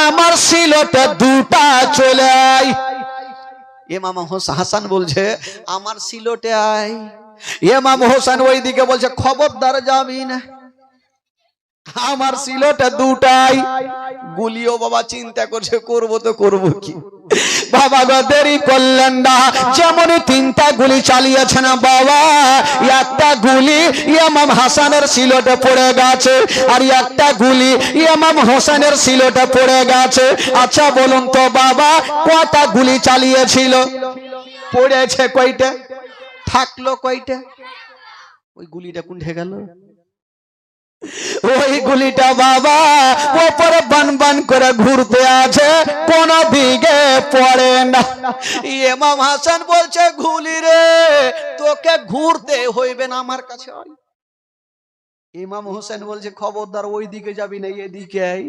Speaker 1: আমার সিলটে 2টা চলে আয়।
Speaker 2: ইমাম হাসান বলছে আমার সিলটে আয়।
Speaker 1: ইমাম হোসেন ওইদিকে বলছে খবরদার যাবি না, আমার সিলটে 2টাই।
Speaker 2: গুলিও বাবা চিন্তা করছে করব তো করব কি।
Speaker 1: বাবা গো দেরি করলেন না, যেমন 3টা গুলি চালিয়েছেন বাবা, একটা গুলি ইমাম হাসানের সিলটে পড়ে গেছে, আর একটা গুলি ইমাম হোসেনের সিলটে পড়ে গেছে। আচ্ছা বলুন তো বাবা কয়টা গুলি চালিয়েছিল? পড়েছে কয়টা,
Speaker 2: থাকলো কয়টা? ওই গুলিটা কোনঠে গেল?
Speaker 1: ওই গুলিটা বাবা ওপরে বান বান করে ঘুরতে আছে, কোন দিকে পড়ে না।
Speaker 2: ইমাম হাসান বলছে গুলি রে তোকে ঘুরতে হইবে না, আমার কাছে আয়। ইমাম হোসেন বলছে খবরদার ওই দিকে যাবি না, এদিকে আয়।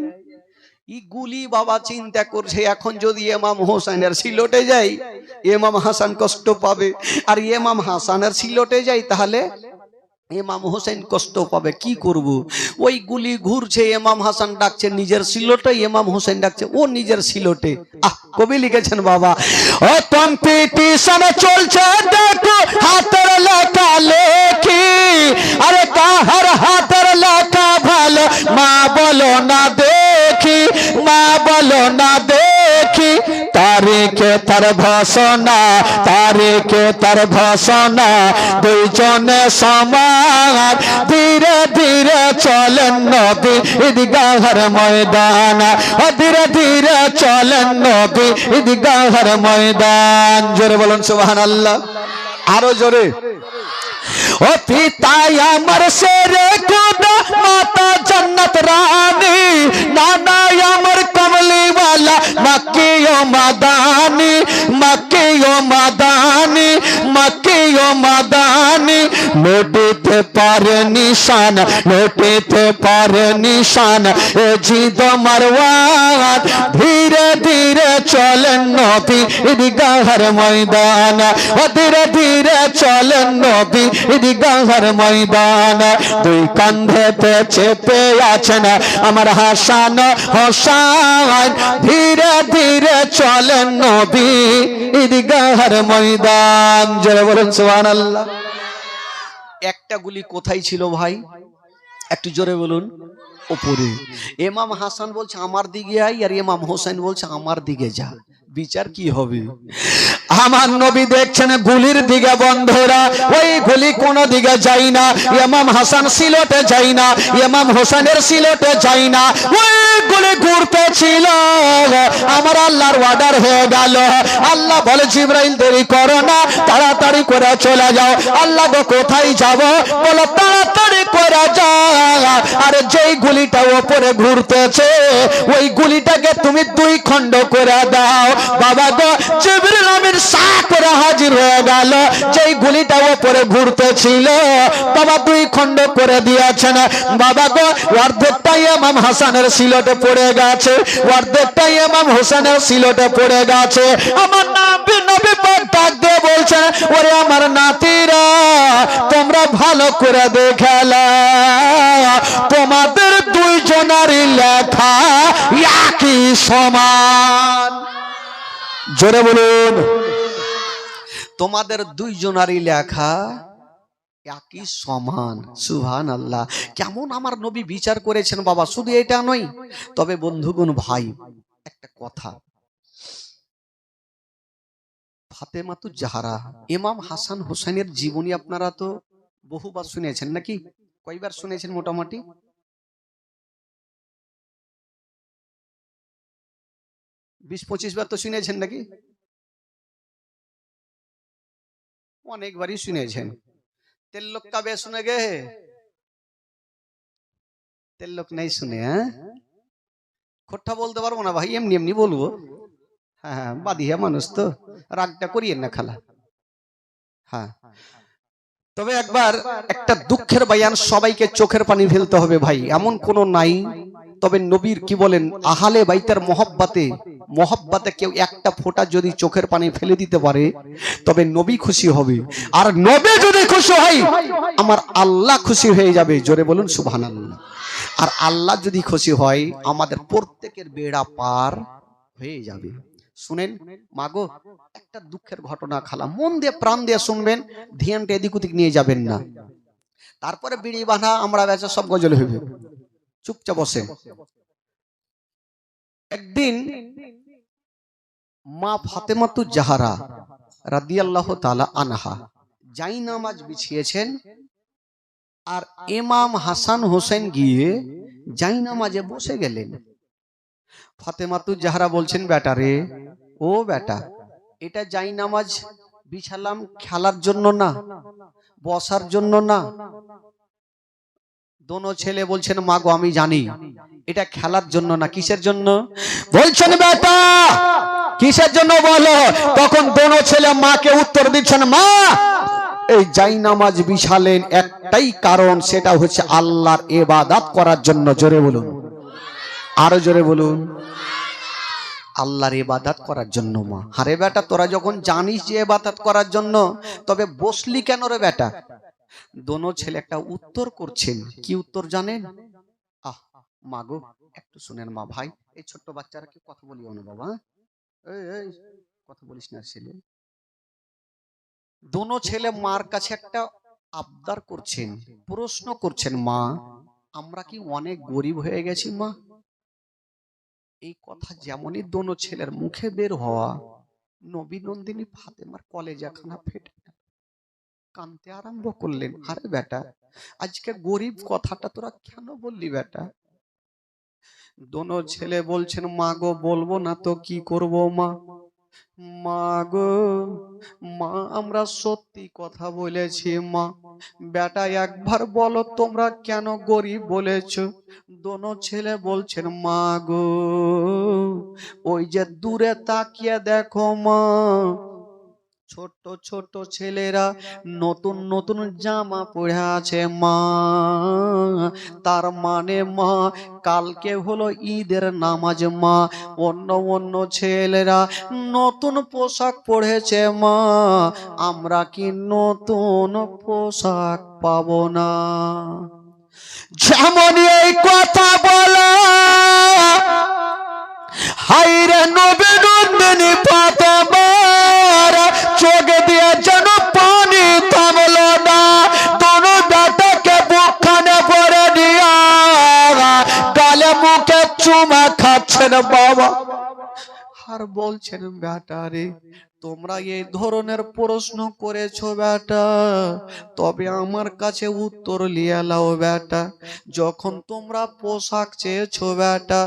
Speaker 2: ই গুলি বাবা চিন্তা করছে এখন যদি ইমাম হোসেনের সিলটে যাই ইমাম হাসান কষ্ট পাবে, আর ইমাম হাসানের সিলটে যাই তাহলে ইমাম হোসেন কষ্ট পাবে, কি করব? ওই গুলি ঘুরছে, ইমাম হাসান ডাকছে নিজের সিলটে, ইমাম হোসেন ডাকছে ও নিজের সিলটে। কবি লিখেছেন বাবা
Speaker 1: ও কম্পিটিশন চলছে দেখো হাতের লেখা লেখি, আরে কাহার হাতের লেখা ভালো মা বলো না দেখি, মা বলো না দেখি, তারিখে তার ভাষণা, তারিখে তার ভাষণা, দুইজনে সমান, ধীরে ধীরে চলেন নবী ঈদগাহের ময়দান, ধীরে ধীরে চলেন নবী ঈদগাহের ময়দান। জোরে বলুন সুবহানাল্লাহ, আরো জোরে। ও পিতা আমার শেরে খুদা, মাতা জন্নত রানী, নানা আমার কমলিওয়ালা মক্কি ও মাদানি, মক্কি ও মাদানি, মক্কি ও মাদানি, লুটিতে পারে নিশান, লুটিতে পারে নিশান এ জিদ মারওয়ান, ধীরে ধীরে চলেন নবী ঈদগাহের ময়দান, ধীরে ধীরে চলেন নবী ঈদগাহের ময়দান। দুই কাঁধেতে চেপে আছেন আমার হাসান হোসেন, ধীরে ধীরে চলেন নবী ঈদগাহের ময়দান। জোরে বলুন সুবহানাল্লাহ।
Speaker 2: একটা গুলি কোথায় ছিল ভাই? একটু জোরে বলুন। ওপরে। ইমাম হাসান বলছে আমার দিকে আই, আর ইমাম হোসেন বলছে আমার দিকে যা। বিচার কি হবে?
Speaker 1: আমার নবী দেখছেন গুলির দিকে, বন্ধুরা ওই গুলি কোন দিকে যাই না, ইমাম হাসান সিলটে যাই না, ইমাম হোসেনের সিলটে যাই না, ওই গুলি ঘুরতে ছিল। আমার আল্লাহর অর্ডার হয়ে গেল, আল্লাহ বলে জিবরাইল দেরি করো না, তাড়াতাড়ি করে চলে যাও। আল্লাহ গো কোথায় যাব? বলো তাড়াতাড়ি করে যাও। আর যেই গুলিটা ওপরে ঘুরতেছে ওই গুলিটাকে তুমি 2 খণ্ড করে দাও। বাবা গো জিবরিল আমিন সাহ করে হাজির হয়ে গেল, যেই গুলিটা ওপরে ঘুরতেছিল বাবা 2 খণ্ড করে দিয়েছেন। বাবা গো অর্ধেকটা ইমাম হাসানের সিলটে পড়ে গেছে, অর্ধেকটা ইমাম হোসেনের সিলটে পড়ে গেছে। আমার নবী পাক ডাক দিয়ে বলছেন ওরে আমার নাতিরা তোমরা ভালো করে দেখলা, তোমাদের 2 জনারই লেখা একই সমান। জোরে বলুন।
Speaker 2: তোমাদের দুইজনারই লেখা একই সমান। সুবহানাল্লাহ। কেমন আমার নবী বিচার করেছেন বাবা, শুধু এটা নয়, তবে বন্ধুগণ ভাই একটা কথা, ফাতেমাতুজ জাহরা ইমাম হাসান হোসেনের জীবনী আপনারা তো বহুবার শুনেছেন নাকি? কয়বার শুনেছেন মোটামুটি? বিশ 25 বার তো শুনেছেন নাকি? অনেকবারই শুনেছেন। তেল লোক কাবে শুনে গে, তেল লোক নাই শুনে। হ্যাঁ, খোট্টা বলতে পারবো না ভাই, এমনি এমনি বলবো। হ্যাঁ হ্যাঁ, বাদিয়া মানুষ তো, রাগটা করিয়েন না খালা। হ্যাঁ, তবে একবার একটা দুঃখের বয়ান, সবাইকে চোখের পানি ফেলতে হবে ভাই, এমন কোন নাই। তবে নবীর কি বলেন, আহলে বাইতের মহব্বতে কেউ একটা ফোঁটা যদি চোখের পানি ফেলে দিতে পারে, তবে নবী খুশি হবে। আর নবী যদি খুশি হয়, আমার আল্লাহ খুশি হয়ে যাবে। জোরে বলুন সুবহানাল্লাহ। আর আল্লাহ যদি খুশি হয়, আমাদের প্রত্যেকের বেড়া পার হয়ে যাবে। শুনেন মাগো, একটা দুঃখের ঘটনা খালা, মন দিয়ে প্রাণ দিয়ে শুনবেন, ধ্যানটা এদিক ওদিক নিয়ে যাবেন না। তারপরে বিড়ি বাঁধা আমরা বেচা সব গজল হইবে, চুপচাপ বসে। একদিন মা ফাতেমাতুজ জাহরা রাদিয়াল্লাহু তাআলা আনহা জায়নামাজ বিছিয়েছেন, আর ইমাম হাসান হোসেন গিয়ে জায়নামাজে বসে গেলেন। ফাতেমাতুজ জাহরা বলছেন, বেটা রে, ও বেটা, এটা জায়নামাজ বিছালাম খেলার জন্য না, বসার জন্য না। দোনো ছেলে বলছেন, মা গো আমি জানি এটা খেলার জন্য না। কিসের জন্য বলছেন বেটা, কিসের জন্য বলো? তখন দোনো ছেলে মাকে উত্তর দিচ্ছেন, মা এই জায়নামাজ বিছালেন একটাই কারণ, সেটা হচ্ছে আল্লাহর ইবাদত করার জন্য। জোরে বলুন, আরো জোরে বলুন, আল্লাহর ইবাদত করার জন্য। মা, আরে বেটা, তোরা যখন জানিস যে ইবাদত করার জন্য, তবে বসলি কেন রে বেটা? দোনো ছেলে একটা উত্তর করছেন। কি উত্তর জানেন? আহ মা গো, একটু শুনেন মা। ভাই, এই ছোট্ট বাচ্চারা কি কথা বলিও না বাবা, এই কথা বলিস না ছেলে। দোনো ছেলে মার কাছে একটা আবদার করছেন, প্রশ্ন করছেন, মা আমরা কি অনেক গরিব হয়ে গেছি মা? এই কথা যেমনই দোনো ছেলের মুখে বের হওয়া, নবী নন্দিনী ফাতেমার কলেজাখানা ফেটে কাঁদতে আরম্ভ করলেন। আরে বেটা, আজকে গরিব কথাটা তোরা কেন বললি বেটা? দোনো ছেলে বলছেন, মা গো বলবো না তো কি করব মা? মা গো, মা আমরা সত্যি কথা বলেছি মা। বেটা একবার বলো তোমরা কেন গরিব বলেছো? দোনো ছেলে বলছেন, মা গো ওই যে দূরে তাকিয়ে দেখো মা, ছোট ছোট ছেলেরা নতুন নতুন জামা পরে আছে মা। তার মানে মা, কালকে হলো ঈদের নামাজ মা, অন্য অন্য ছেলেরা নতুন পোশাক পরেছে মা, আমরা কি নতুন পোশাক পাবো না? যেমন এই কথা বলা, হায়রে নবী নন্দিনী ফাতেমার চোখ দিয়ে যেন পানি থামলো না। দোনো বেটাকে বুকখানে পরে দিয়া গালে মুখে চুমা খাচ্ছেন বাবা, আর বলছেন, বেটা রে তোমরা এই ধরনের প্রশ্ন করেছো বেটা, তবে আমার কাছে উত্তর লিয়ে লাও বেটা। যখন তোমরা পোশাক চেয়েছো বেটা,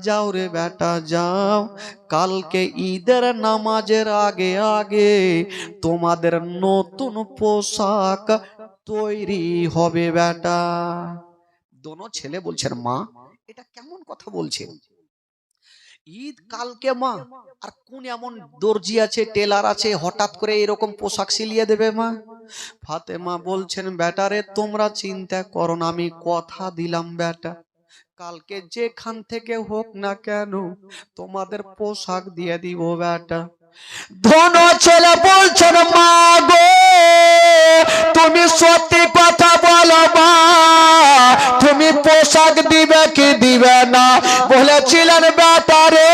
Speaker 2: যাও রে বেটা যাও, কালকে ঈদের নামাজের আগে আগে তোমাদের নতুন পোশাক তৈরি হবে বেটা। দোনো ছেলে বলছেন, মা এটা কেমন কথা বলছেন? ঈদ কালকে মা, আর কোন এমন দর্জি আছে, টেলার আছে, হঠাৎ করে এরকম পোশাক সিলিয়ে দেবে মা? ফাতেমা বলছেন, বেটা রে তোমরা চিন্তা করো না, আমি কথা দিলাম বেটা, কালকে যেখান থেকে হোক না কেন তোমাদের পোশাক দিয়ে দিব বেটা। দোনো ছেলে বলছেন, মা গো তুমি সত্যি কথা বলো মা, তুমি পোশাক দিবে কি দিবে না? বলেছিলেন, বেটা রে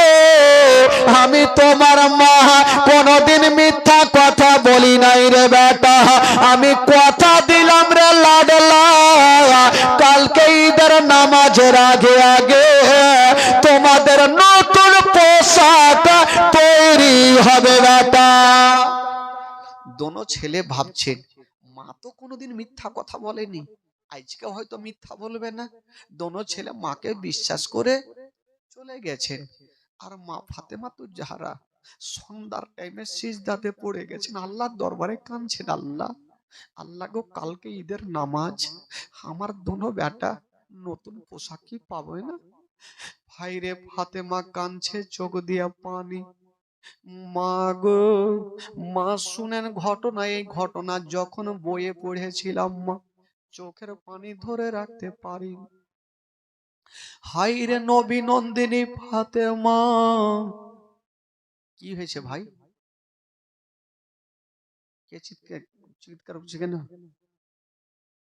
Speaker 2: আমি তোমার মা, কোনদিন মিথ্যা কথা বলি
Speaker 1: বলি নাই রে বেটা, আমি কথা দিলাম রে লাডলা, কালকে ঈদের নামাজের আগে আগে তোমাদের নতুন পোশাক তৈরি হবে বেটা।
Speaker 2: দোনো ছেলে ভাবছেন মা তো কোনোদিন মিথ্যা কথা বলেনি, আজকে হয়তো মিথ্যা বলবে না। দোনো ছেলে মাকে বিশ্বাস করে চলে গেছেন। আর মা ফাতেমা তো জাহরা সন্ধ্যার টাইমে সিজদাতে পড়ে গেছেন, আল্লাহর দরবারে কাঁদছেন, আল্লাহ আল্লাহ গো, কালকে ঈদের নামাজ, আমার দোনো বেটা নতুন পোশাক কি পাবে না? ভাইরে ফাতেমা কাঁদছে, চোখ দিয়া পানি। মা গো, মা শুনেন ঘটনা, এই ঘটনা যখন বইয়ে পড়েছিলাম মা চোখের পানি ধরে রাখতে পারি। হাইরে নবী নন্দিনী ফাতেমা, কি হয়েছে ভাই? কে চিৎকার চিৎকার করছে কেন?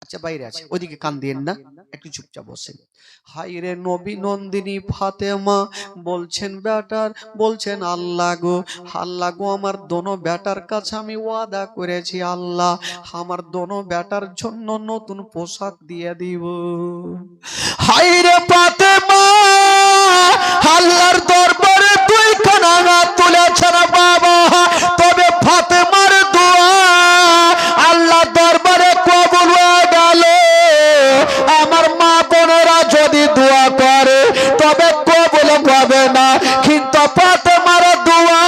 Speaker 2: আচ্ছা বাইরে আছে, ওইদিকে কান দিয়েন না, একটু চুপচাপ বসেন। হাইরে নবী নন্দিনী ফাতেমা বলছেন বেটার, বলছেন আল্লাহ গো, আল্লাহ গো, আমার দোনো বেটার কাছে আমি ওয়াদা করেছি, আল্লাহ আমার দোনো বেটার জন্য নতুন পোশাক দিয়ে দিব।
Speaker 1: হাইরে ফাতেমা, আল্লাহর দরবারে দুই খানা হাত তুলেছেন বাবা, তবে ফাতেমার দোয়া আল্লাহ দরবারে কবুল হয়ে গেল। আমার মা বোনেরা যদি দোয়া করে তবে কবুল হবে না, কিন্তু ফাতেমার দোয়া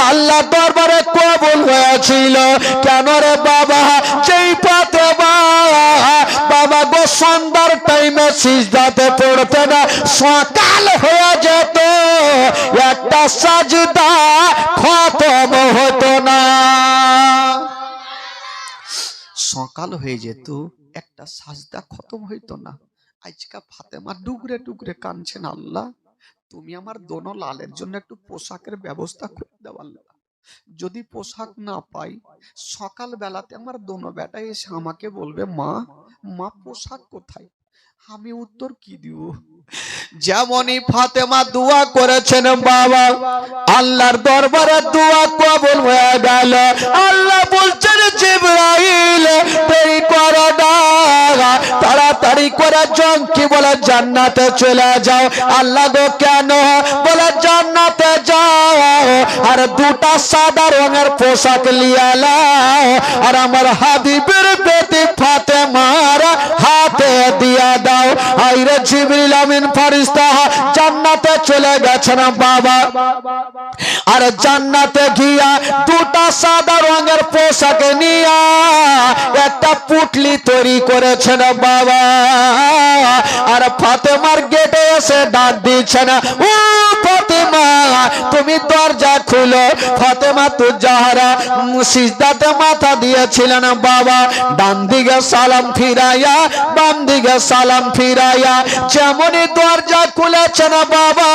Speaker 1: আল্লাহ দরবারে কবুল হয়েছিল। কেন রে বাবা? যেই ফাতেমা বাবা গো সন্ধ্যার টাইমে সিজদাতে পড়তে না, সকাল হয়ে যেত, একটা সাজদা খতম হতো না।
Speaker 2: সকাল হয়ে যেত, একটা সাজদা খতম হইতো না। আজকা ফাতেমা ডুগরে ডুগরে কাঁদছেন, আল্লাহ তুমি আমার দোনো লালের জন্য একটু পোশাকের ব্যবস্থা করে দাও আল্লাহ। যদি পোশাক না পাই, সকাল বেলাতে আমার দোনো বেটা এসে আমাকে বলবে মা, মা পোশাক কোথায়? আমি উত্তর কি দিব?
Speaker 1: যেমনই ফাতেমা দোয়া করেছেন বাবা, আল্লাহর দরবারে দোয়া কবুল হয়ে গেল। আল্লাহ বলছেন জিবরাইল দেরি করো না, তাড়াতাড়ি করে জঙ্কি বলে জান্নাতে চলে যাও। আল্লাহ গো কেন? বলে জান্নাতে যাও আর দুটা সাদা রঙের পোশাক লিয়ে লাও, আর আমার হাবিবের বেটি ফাতেমার হাতে দিয়া দাও। আইরে জিবরিল আমিন ফেরেশতা জান্নাতে চলে গেছেন বাবা, আর জান্নাতে গিয়া দুটা সাদা রঙের পোশাক নিয়া একটা পুটলি তৈরি করেছেন বাবা, আর ফাতেমার গেটে এসে ডাক দিচ্ছেন, ও ফাতেমা তুমি দরজা খুলো। ফাতেমা তো জাহরা সিজদাতে মাথা দিয়েছিলেন বাবা, ডান দিকে সালাম ফিরাইয়া বাম দিকে সালাম ফিরাইয়া যেমনই দরজা খুলেছেন বাবা,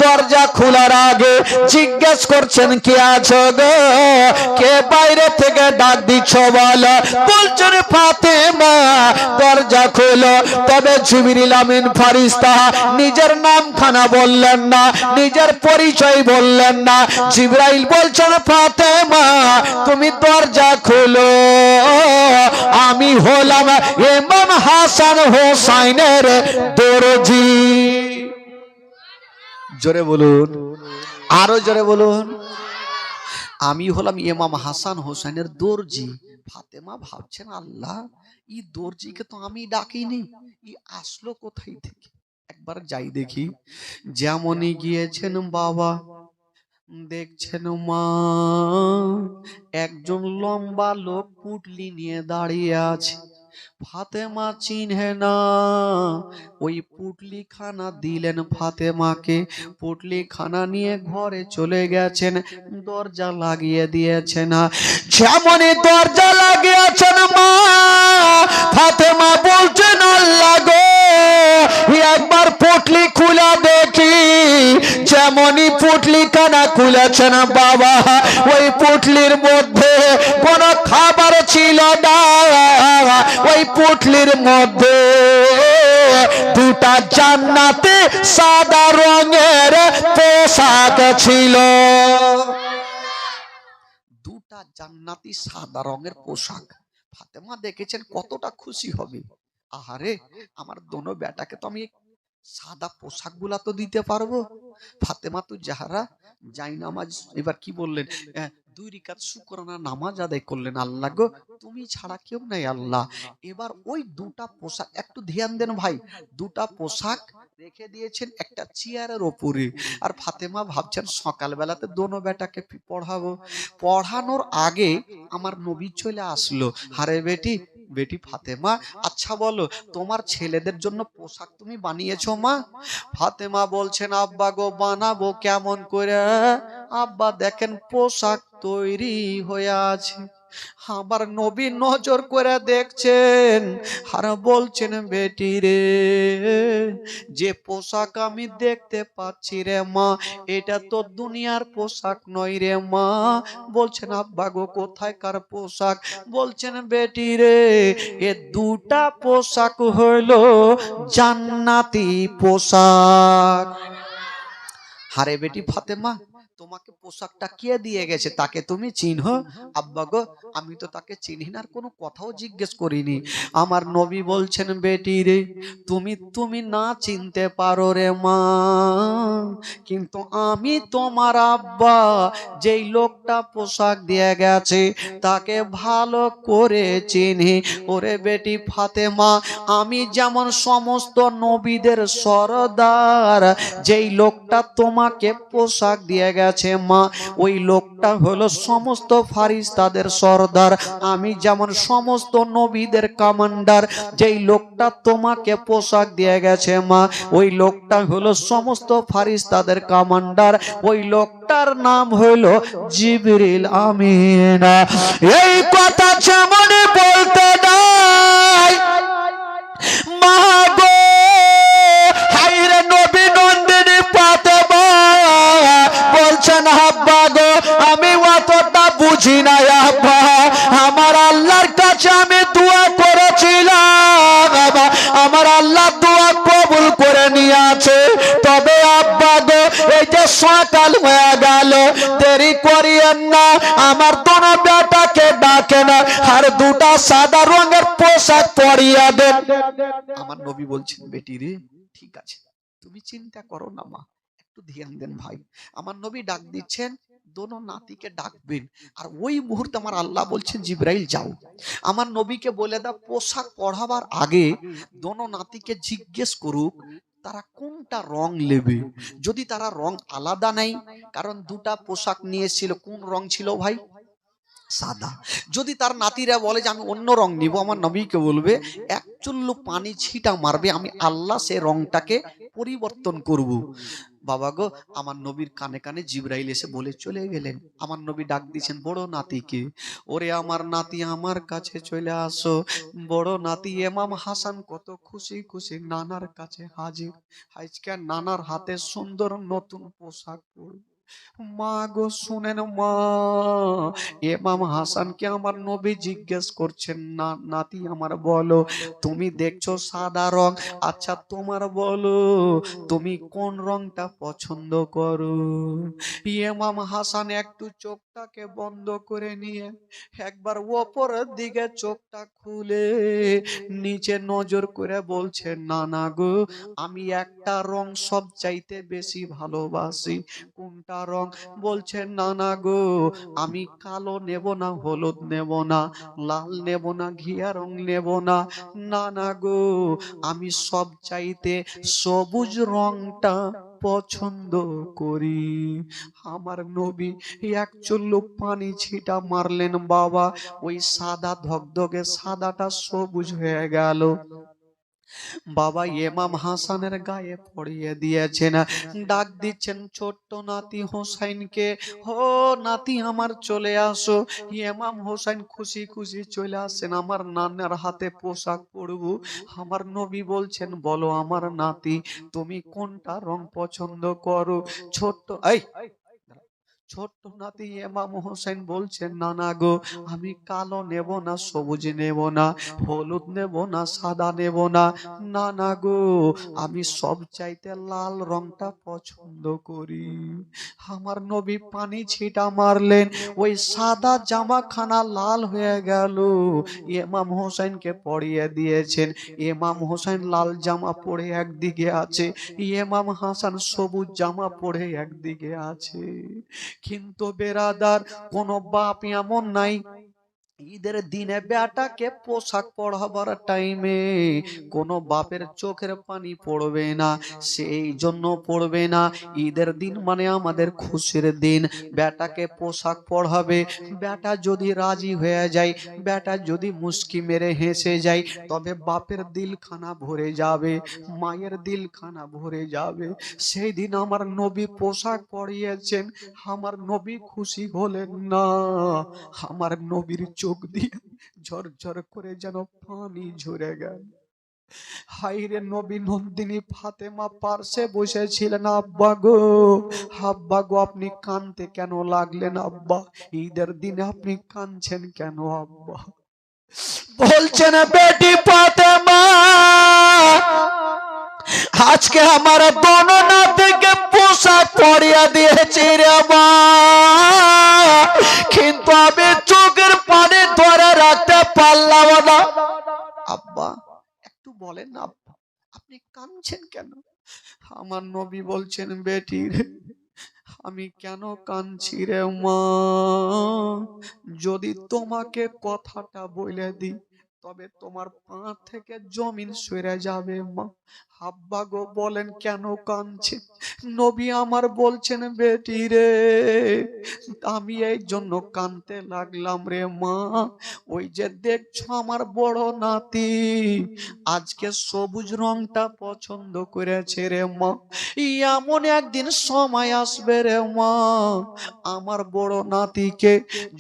Speaker 1: দরজা খোলার আগে জিজ্ঞেস করছেন কে আছো গো, কে বাইরে থেকে ডাক দিচ্ছ বলো। বলছেন ফাতেমা দরজা খোলো। তবে জিবরিল আমিন ফেরেশতা নিজের নামখানা বললেন না, নিজের পরিচয় বললেন না। জিবরাইল বলছেন ফাতেমা তুমি দরজা খোলো, আমি হলাম ইমাম হাসান হোসাইনের দরজি। জোরে বলুন, আরো জোরে বলুন।
Speaker 2: আমি হলাম ইমাম হাসান হোসেনের দর্জি। ফাতেমা ভাবছেন আল্লাহ এই দর্জিকে তো আমি ডাকিনি, ই আসলো কোথায় থেকে? একবার যাই দেখি। যেমনই গিয়েছেন বাবা, দেখছেন মা একজন লম্বা লোক পুটলি নিয়ে দাঁড়িয়ে আছে। ফাতেমা চিনহে না, ওই পুটলি খানা দিলেন ফাতেমাকে, পুটলি খানা নিয়ে ঘরে চলে গেছেন, দরজা লাগিয়ে দিয়েছেন।
Speaker 1: যেমনই দরজা লাগিয়েছেন মা, ফাতেমা বলছেন আল্লাহ গো একবার পুটলি খুলে দেখি। যেমনই পুটলি খানা খুলেছেন বাবা, ওই পুটলির মধ্যে কোনো খাবার ছিল না, ওই পুটলির মধ্যে দুটা জান্নাতে সাদা রঙের পোশাক ছিল।
Speaker 2: জান্নাতি সাদা রঙের পোশাক। ফাতেমা দেখেছেন কতটা খুশি হবে। আহারে, আমার দোনো বেটাকে তো আমি সাদা পোশাক গুলা তো দিতে পারবো। ফাতেমা তো জাহরা যাই নামাজ এবার কি বললেন, 2 রাকাত শুকরানা নামাজ আদায় করলেন। আল্লাহ গো, তুমি ছাড়া কেউ নাই আল্লাহ। এবার ওই দুটা পোশাক একটু ধ্যান দেন ভাই, দুটা পোশাক রেখে দিয়েছেন একটা চেয়ারের ওপরে। আর ফাতেমা ভাবছেন সকালবেলাতে দোনো বেটাকে পড়াবো। পড়ানোর আগে আমার নবী চলে আসলো। আরে বেটি, বেটি ফাতেমা, আচ্ছা বলো তোমার ছেলেদের জন্য পোশাক তুমি বানিয়েছো মা? ফাতেমা বলছেন, আব্বা গো বানাবো কেমন করে? আব্বা দেখেন পোশাক তৈরি হয়ে আছে। আমার নবী নজর করে দেখছেন আর বলছেন, বেটি রে, যে পোশাক আমি দেখতে পাচ্ছি রে মা, এটা তো দুনিয়ার পোশাক নয় রে মা। বলছেন, আব্বা গো কোথায়কার পোশাক? বলছেন, বেটি রে, এ দুটা পোশাক হইলো জান্নাতি পোশাক। হারে বেটি ফাতেমা, তোমাকে পোশাকটা কে দিয়ে গেছে তাকে তুমি চিনহো? আব্বা গো, আমি তো তাকে চিনি না, আর কোনো কথাও জিজ্ঞেস করিনি। আমার নবী বলছেন, বেটি রে, তুমি না চিনতে পারো রে মা, কিন্তু আমি তোমার আব্বা যেই লোকটা পোশাক দিয়ে গেছে তাকে ভালো করে চিনি। ওরে বেটি ফাতেমা, আমি যেমন সমস্ত নবীদের সরদার, যেই লোকটা তোমাকে পোশাক দিয়ে গেছে মা, ওই লোকটা হলো সমস্ত ফারিস্তাদের সরদার। আমি যেমন সমস্ত নবীদের কমান্ডার, যেই লোকটা তোমাকে পোশাক দিয়ে গেছে মা, ওই লোকটা হলো সমস্ত ফারিস্তাদের কমান্ডার। ওই লোকটার নাম হলো জিবরিল আমিন।
Speaker 1: এই কথা যেমন বলতে নাই মা গো, হাইরে নবী নন্দিনী ফাতেমা বলছেন, আব্বা গো আমি অতটা বুঝি না আব্বা, আমার আল্লাহর কাছে আমি দোয়া করেছিলাম, আমার আল্লাহ দোয়া কবুল করে নিয়েছে। তবে আব্বা গো, এই যে সকাল হয়ে গেল, দেরি করিয়েন না, আমার দোনো বেটাকে ডাকেন আর দুটা সাদা রঙের পোশাক পরিয়ে দেন।
Speaker 2: আমার নবী বলছেন, বেটি রে, ঠিক আছে, তুমি চিন্তা করো না মা, একটু ধ্যান দেন ভাই। আমার নবী ডাক দিচ্ছেন, দোনো নাতিকে ডাকবেন। আর ওই মুহূর্তে আমার আল্লাহ বলছেন, জিবরাইল যাও, আমার নবীকে বলে দাও পোশাক পরাবার আগে দোনো নাতিকে জিজ্ঞেস করুক তারা কোনটা রং নেবে। যদি তারা রং আলাদা নেই, কারণ দুটা পোশাক নিয়েছিল, কোন রং ছিল ভাই? সাদা। যদি তার নাতিরা বলে যে আমি অন্য রং নিব, আমার নবীকে বলবে এক চুল্লু পানি ছিটা মারবে, আমি আল্লাহ সে রংটাকে পরিবর্তন করব। বাবা গো, আমার নবীর কানে কানে জিবরাইল এসে বলে চলে গেলেন। আমার নবী ডাক দিয়েছেন বড় নাতিকে, ওরে আমার নাতি আমার কাছে চলে আসো। বড় নাতি ইমাম হাসান কত খুশি খুশি নানার কাছে হাজির। আজকে নানার হাতে সুন্দর নতুন পোশাক পরবে। মা গো শুনেন মা, ইমাম হাসানকে আমার নবী জিজ্ঞেস করছেন, না নাতি আমার বলো, তুমি দেখছো সাদা রং, আচ্ছা তোমার বলো তুমি কোন রংটা পছন্দ করো? ইমাম হাসান একটু চোখটাকে বন্ধ করে নিয়ে একবার ওপরের দিকে চোখটা খুলে নিচে নজর করে বলছে, না না গো, আমি একটা রং সব চাইতে বেশি ভালোবাসি। কোনটা রং? বলছে, না না গো, আমি কালো নেব না, হলুদ নেব না, লাল নেব না, ঘিয়া রং নেব না, না না গো, আমি সব চাইতে সবুজ রংটা পছন্দ করি। আমার নবী এক চুল্লু পানি ছিটা মারলেন বাবা, ওই সাদা ধকধকে সাদাটা সবুজ হয়ে গেল। বাবা ইমাম হাসানের গায়ে পড়িয়ে দিয়েছেন। ডাক দিচ্ছেন ছোট্ট নাতি হোসাইনকে, ও নাতি আমার চলে আসো। ইমাম হোসাইন খুশি খুশি চলে আসেন, আমার নানার হাতে পোশাক পরবো। আমার নবী বলছেন, বলো আমার নাতি তুমি কোনটা রং পছন্দ করো? ছোট্ট ছোট্ট নাতি ইমাম হোসেন বলছেন, না না গো, আমি কালো নেব না, সবুজ নেব না, হলুদ নেব না, সাদা নেব না, না না গো, আমি সব চাইতে লাল রংটা পছন্দ করি। আমার নবী পানি ছিটা মারলেন, ওই সাদা জামাখানা লাল হয়ে গেল। ইমাম হোসেনকে পরিয়ে দিয়েছেন। ইমাম হোসেন লাল জামা পরে একদিকে আছে, ইমাম হাসান সবুজ জামা পরে একদিকে আছে। কিন্তু বেরাদার, কোন বাপ এমন নাই ঈদের দিনে বেটাকে পোশাক পরাবার টাইমে কোন বাপের চোখের পানি পড়বে না, সেই জন্য পড়বে না। ঈদের দিন মানে আমাদের খুশির দিন, বেটাকে পোশাক পরাবে। বেটা যদি রাজি হয়ে যায়, বেটা যদি মুস্কি মেরে হেসে যায়, তবে বাপের দিলখানা ভরে যাবে, মায়ের দিলখানা ভরে যাবে। সেই দিন আমার নবী পোশাক পরিয়েছেন, আমার নবী খুশি হলেন না। আমার নবীর চোখ দিয়ে ঝরঝর করে যেন পানি ঝরে গেল। হাইরে নবী নন্দিনী ফাতেমা পার্শ্বে বসেছিলেন। আব্বা গো, আব্বা গো, আপনি কাঁদতে কেন লাগলেন আব্বা? ঈদের দিনে আপনি কাঁদছেন কেন আব্বা?
Speaker 1: বলছেন বেটি ফাতেমা, আজকে আমার দোনো নাতিকে পোশাক পরিয়ে দিয়েছি রে মা, কিন্তু আমি চোখের পানি ধরে রাখতে পারলাম না।
Speaker 2: আব্বা একটু বলেন না আব্বা, আপনি কাঁদছেন কেন? আমার নবী বলছেন, বেটি রে, আমি কেন কাঁদছি রে মা? যদি তোমাকে কথাটা বলে দিই, তবে তোমার পা থেকে জমিন সরে যাবে মা। আব্বা গো, বলেন কেন কাঁদছেন? নবী আমার বলছেন, বেটি রে, আমি এই জন্য কাঁদতে লাগলাম রে মা, ওই যে দেখছো আমার বড় নাতি আজকে সবুজ রংটা পছন্দ করেছে রে মা। এমন একদিন সময় আসবে রে মা, আমার বড় নাতিকে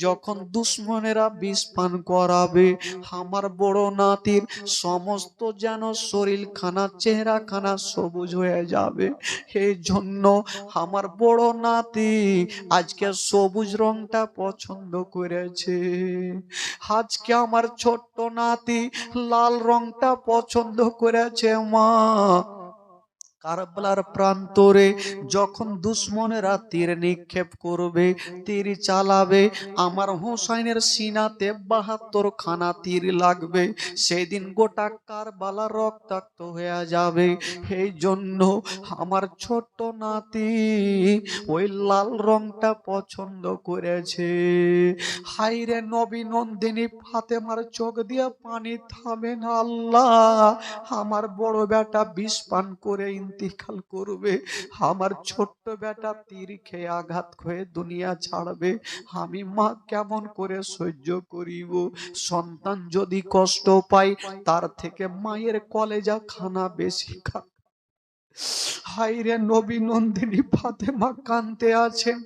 Speaker 2: যখন দুশ্মনেরা বিষ পান করাবে, আমার বড় নাতির সমস্ত যেন শরীর খানা চেহারা খানা সবুজ হয়ে যাবে। এই জন্য আমার বড় নাতি আজকে সবুজ রংটা পছন্দ করেছে। আজকে আমার ছোট্ট নাতি লাল রংটা পছন্দ করেছে মা। কারবালার প্রান্তরে যখন দুশ্মনেরা তীর নিক্ষেপ করবে, তীর চালাবে, আমার হোসাইনের সিনাতে ৭২ খানা তীর লাগবে, সেদিন গোটা কারবালা রক্তাক্ত হয়ে যাবে। এই জন্য আমার ছোট্ট নাতি ওই লাল রংটা পছন্দ করেছে। হাইরে নবী নন্দিনী ফাতেমার চোখ দিয়ে পানি থামে না। আল্লাহ, আমার বড় বেটা বিষ পান করে ইন্তিকাল করবে, আমার ছোট্ট বেটা তীর খেয়ে আঘাত হয়ে দুনিয়া ছাড়বে, আমি মা কেমন করে সহ্য করিব? সন্তান যদি কষ্ট পায়, তার থেকে মায়ের কলেজা খানা বেশি খা। হাইরে নবী নন্দিনী ফাতেমা কাঁদতে আছেন।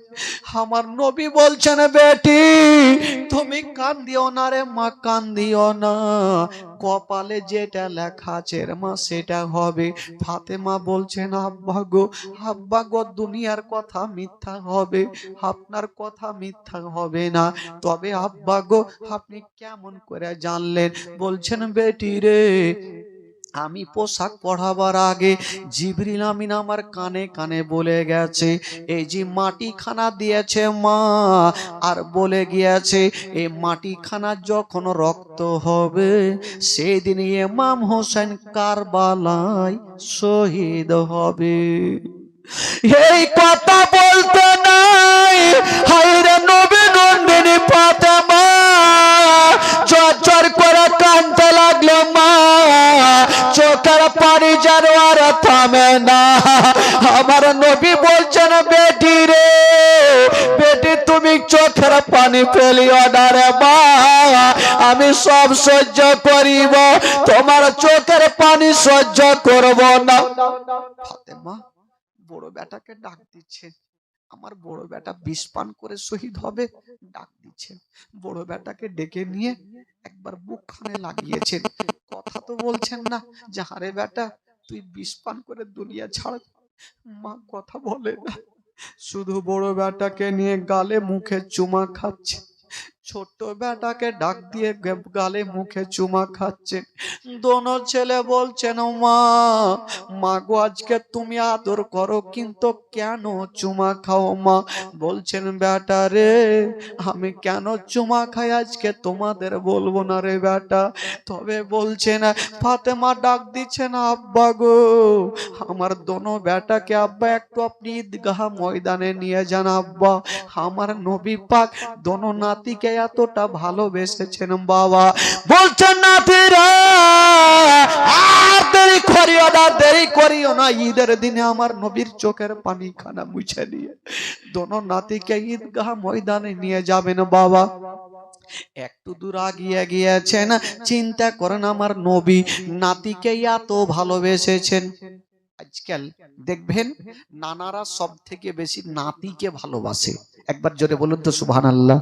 Speaker 2: আমার নবী বলছেন, বেটি তুমি কান্দিও না রে মা, কান্দিও না, কপালে যেটা লেখা আছে রে মা সেটা হবে। ফাতেমা বলছেন, আব্বা গো, আব্বা গো, দুনিয়ার কথা মিথ্যা হবে, আপনার কথা মিথ্যা হবে না। তবে আব্বা গো, আপনি কেমন করে জানলেন? বলছেন, বেটি রে, আমি পোশাক পরাবার আগে জিবরিল আমিন আমার কানে কানে বলে গেছে, এই যে মাটি খানা দিয়েছে মা, আর বলে গিয়েছে এই মাটি খানা যখন রক্ত হবে, সেদিন ইমাম হোসেন কারবালায় শহীদ হবে।
Speaker 1: এই কথা বলতে নাই, হায়রে নবী নন্দিনী ফাতেমা ঝরঝর করে কাঁদতে লাগলো মা, চোখের পানি যেন আর থামে না। আমার নবী বলছেন, বেটি রে, বেটি তুমি চোখের পানি ফেলিও না রে মা, আমি সব সহ্য করিব, তোমার চোখের পানি সহ্য করব না।
Speaker 2: ফাতেমা বড় বেটাকে ডাক দিচ্ছেন, আমার বড় বেটা বিষ পান করে শহীদ হবে, ডাক দিচ্ছেন। বড় বেটাকে ডেকে নিয়ে একবার বুকখানে লাগিয়েছেন। কথা তো বলছেন না যে হারে বেটা তুই বিষ পান করে দুনিয়া ছাড়। মা কথা বলে না। শুধু বড় বেটাকে নিয়ে গালে মুখে চুমা খাচ্ছে, ছোট্ট বেটাকে ডাক দিয়ে গালে মুখে চুমা খাচ্ছেন। দোনো ছেলে বলছেন, মা মা গো আজকে তুমি আদর করো কিন্তু কেন চুমা খাও মা? বলছেন, বেটা রে আমি কেন চুমা খাই আজকে তোমাদের বলবো না রে বেটা। তবে বলছেন, ফাতেমা ডাক দিচ্ছেন, আব্বা গো আমার দোনো বেটাকে আব্বা একটু আপনি ঈদগাহ ময়দানে নিয়ে যান আব্বা। আমার নবী পাক দোনো নাতিকে এতটা ভালোবেসেছেন বাবা। বলছেন, নাতিরা আর দেরি করিও না, দেরি করিও না, ঈদের দিনে আমার নবীর চোখের পানি খানা মুছে নিয়ে দোনো নাতিকে ঈদগাহ ময়দানে নিয়ে যাবেন বাবা। একটু দূর আগিয়ে গিয়েছেন, চিন্তা করেন আমার নবী নাতিকে এত ভালোবেসেছেন। আজকাল দেখবেন নানারা সব থেকে বেশি নাতিকে ভালোবাসে। একবার জোরে বলুন তো সুবহানাল্লাহ,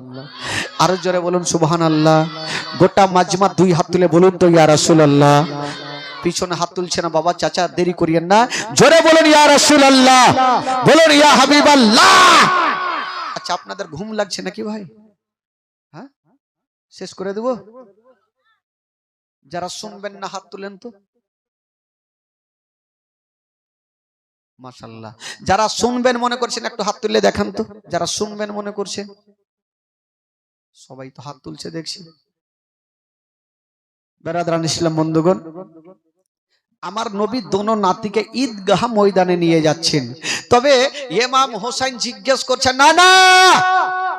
Speaker 2: আরো জোরে বলুন সুবহানাল্লাহ। গোটা মাজমা দুই হাত তুলে বলুন তো ইয়া রাসূলুল্লাহ। পিছনে হাত তুলছে না বাবা, চাচা দেরি করিয়েন না, জোরে বলুন ইয়া রাসূলুল্লাহ, বলুন ইয়া হাবিবাল্লাহ। আচ্ছা আপনাদের ঘুম লাগছে নাকি ভাই? হ্যাঁ শেষ করে দেব। যারা শুনবেন না হাত তুলেন তো। মাশাআল্লাহ। যারা শুনবেন মনে করছেন একটু হাত তুলে দেখান তো। যারা শুনবেন মনে করছেন, সবাই তো হাত তুলছে দেখছি। বেরাদরান ইসলাম বন্ধুগণ, আমার নবী দোনো নাতিকে ঈদগাহ ময়দানে নিয়ে যাচ্ছেন। তবে ইমাম হোসেন জিজ্ঞেস করছেন, না না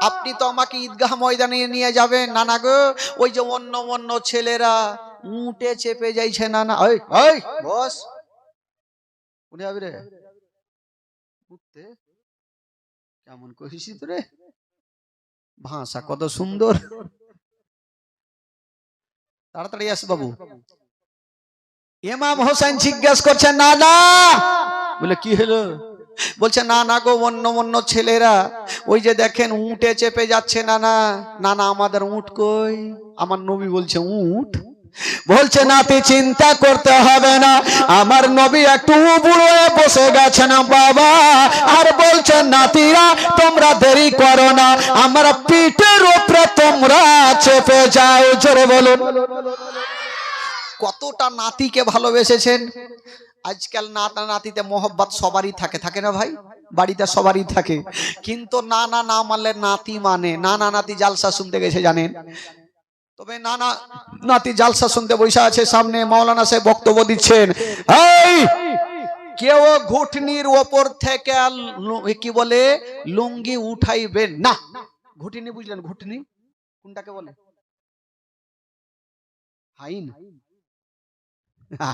Speaker 2: আপনি তো আমাকে ঈদগাহ ময়দানে নিয়ে যাবেন না না গো, ওই যে অন্য অন্য ছেলেরা উটে চেপে যাইছে না না। ওই ওই বস উনি যাবি রে উঠতে, কেমন কহিস রে, ভাষা কত সুন্দর, তাড়াতাড়ি আস বাবু। ইমাম হোসেন জিজ্ঞেস করছেন, না না, বলে কি হলো? বলছে, না না গো অন্য অন্য ছেলেরা ওই যে দেখেন উটে চেপে যাচ্ছে না না। না না আমাদের উট কই? আমার নবী বলছে উট। বলছে, নাতি চিন্তা করতে হবে না, আমার নবী একটু বুড়ো হয়ে বসে গেছেন বাবা। আর বলছেন, নাতিরা তোমরা দেরি করো না, আমার পিঠের উপরে তোমরা চেপে যাও। জোরে বলুন। কতটা নাতিকে ভালোবেসেছেন। আজকাল নাতা নাতিতে মোহব্বত সবারই থাকে, থাকে না ভাই? বাড়িতে সবারই থাকে, কিন্তু না না না মানলে নাতি মানে না না নাতি জালসা শুনতে গেছে জানেন। তবে নানা নাতি জালসা শুনতে বসে আছে, সামনে মাওলানা সাহেব বক্তব্য দিচ্ছেন। এই কেউ ঘুটনির ওপর থেকে কি বলে লুঙ্গি উঠাইবেন না। ঘুটনি বুঝলেন? ঘুটনি কোনটাকে বলে? হাইন,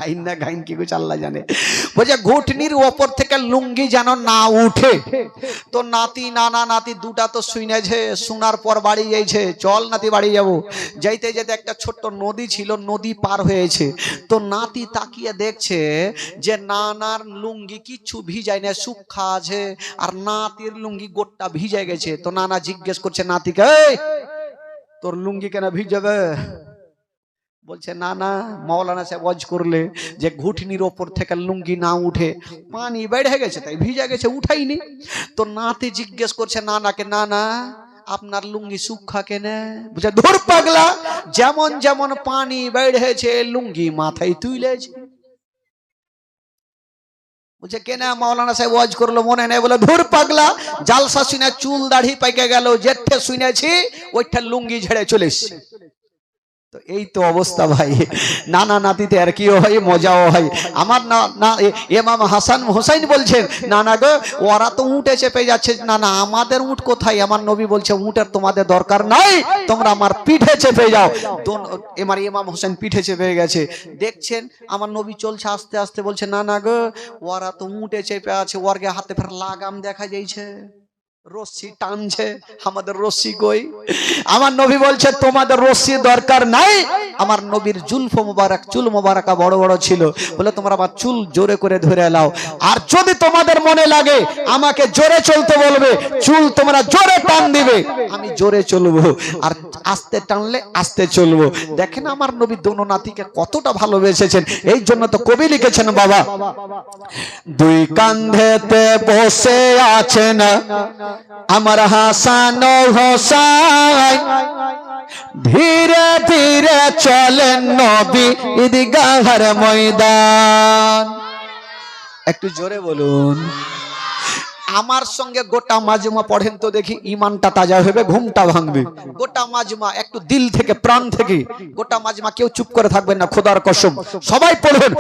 Speaker 2: আইন না গাইন কি কুছ আল্লাহ জানে। বলছে ঘুটনির ওপর থেকে লুঙ্গি যেন না উঠে। তো নাতি নানা নাতি দুটা তো শুনেছে, শোনার পর বাড়ি যাইছে। চল নাতি বাড়ি যাব। যাইতে যেতে একটা ছোট্ট নদী ছিল, নদী পার হয়েছে। তো নাতি তাকিয়ে দেখছে যে নানার লুঙ্গি কিচ্ছু ভিজায় না, শুকনা আছে, আর নাতির লুঙ্গি গোটা ভিজে গেছে। তো নানা জিজ্ঞেস করছে নাতিকে, এই তোর লুঙ্গি কেন ভিজাবে? বলছে, না না মাওলানা সাহেব ওয়াজ করলে যে ঘুটনির ওপর থেকে লুঙ্গি না উঠে পানি বেড়ে গেছে তাই ভিজে গেছে, উঠাইনি। তো নাতি জিজ্ঞেস করছে নানাকে, না না আপনার লুঙ্গি শুকনা কেন? বুঝে ধুর পাগলা, যেমন যেমন পানি বেড়েছে লুঙ্গি মাথায় তুলেছে। বুঝে কেন মাওলানা সাহেব ওয়াজ করলো মনে নেই? বলে ধুর পাগলা, জালসা শুনে চুল দাড়ি পাইকে গেল, যেঠে শুনেছি ওইটা লুঙ্গি ঝেড়ে চলে এসছে। তো এই তো অবস্থা ভাই, নানা নাতিতে আর কি হয়, মজাও হয়। আমার না ইমাম হাসান হোসেন বলছেন, না না গো ওরা তো উঠে চেপে যাচ্ছে, না না আমাদের উঠ কোথায়? আমার নবী বলছে উঠের তোমাদের দরকার নাই, তোমরা আমার পিঠে চেপে যাও। এবার ইমাম হোসেন পিঠে চেপে গেছে। দেখছেন আমার নবী চলছে আস্তে আস্তে, বলছে, না না গো ওরা তো উঠে চেপে আছে, ওর গে হাতে ফের লাগাম দেখা যাইছে, রশ্মি টানছে, আমাদের রশ্মি কই? আমার নবী বলছে তোমাদের রশ্মি দরকার নাই। আমার নবীর জুলফ মোবারক, চুল মোবারকা বড় বড় ছিল, বলে তোমরা আমার চুল জোরে করে ধরে নাও। আর যদি তোমাদের মনে লাগে আমাকে জোরে চলতে বলবে, চুল তোমরা জোরে টান দিবে, আমি জোরে চলবো। আর
Speaker 1: আস্তে টানলে আস্তে চলবো। দেখেন আমার নবী দোনো নাতিকে কতটা ভালোবেসেছেন। এই জন্য তো কবি লিখেছেন বাবা, দুই কাঁধেতে বসে আছেন আমার হাসান ও হোসাইন, ধীরে ধীরে চলেন নবী ঈদগাহের ময়দান। একটু জোরে বলুন। আমার সঙ্গে গোটা মাজমা পড়েন তো দেখি, ইমানটা তাজা হবে, ঘুমটা ভাঙবে। গোটা মাজমা একটু দিল থেকে প্রাণ থেকে, গোটা মাজমা কেউ চুপ করে থাকবেন না, খোদার কসম সবাই পড়বেন।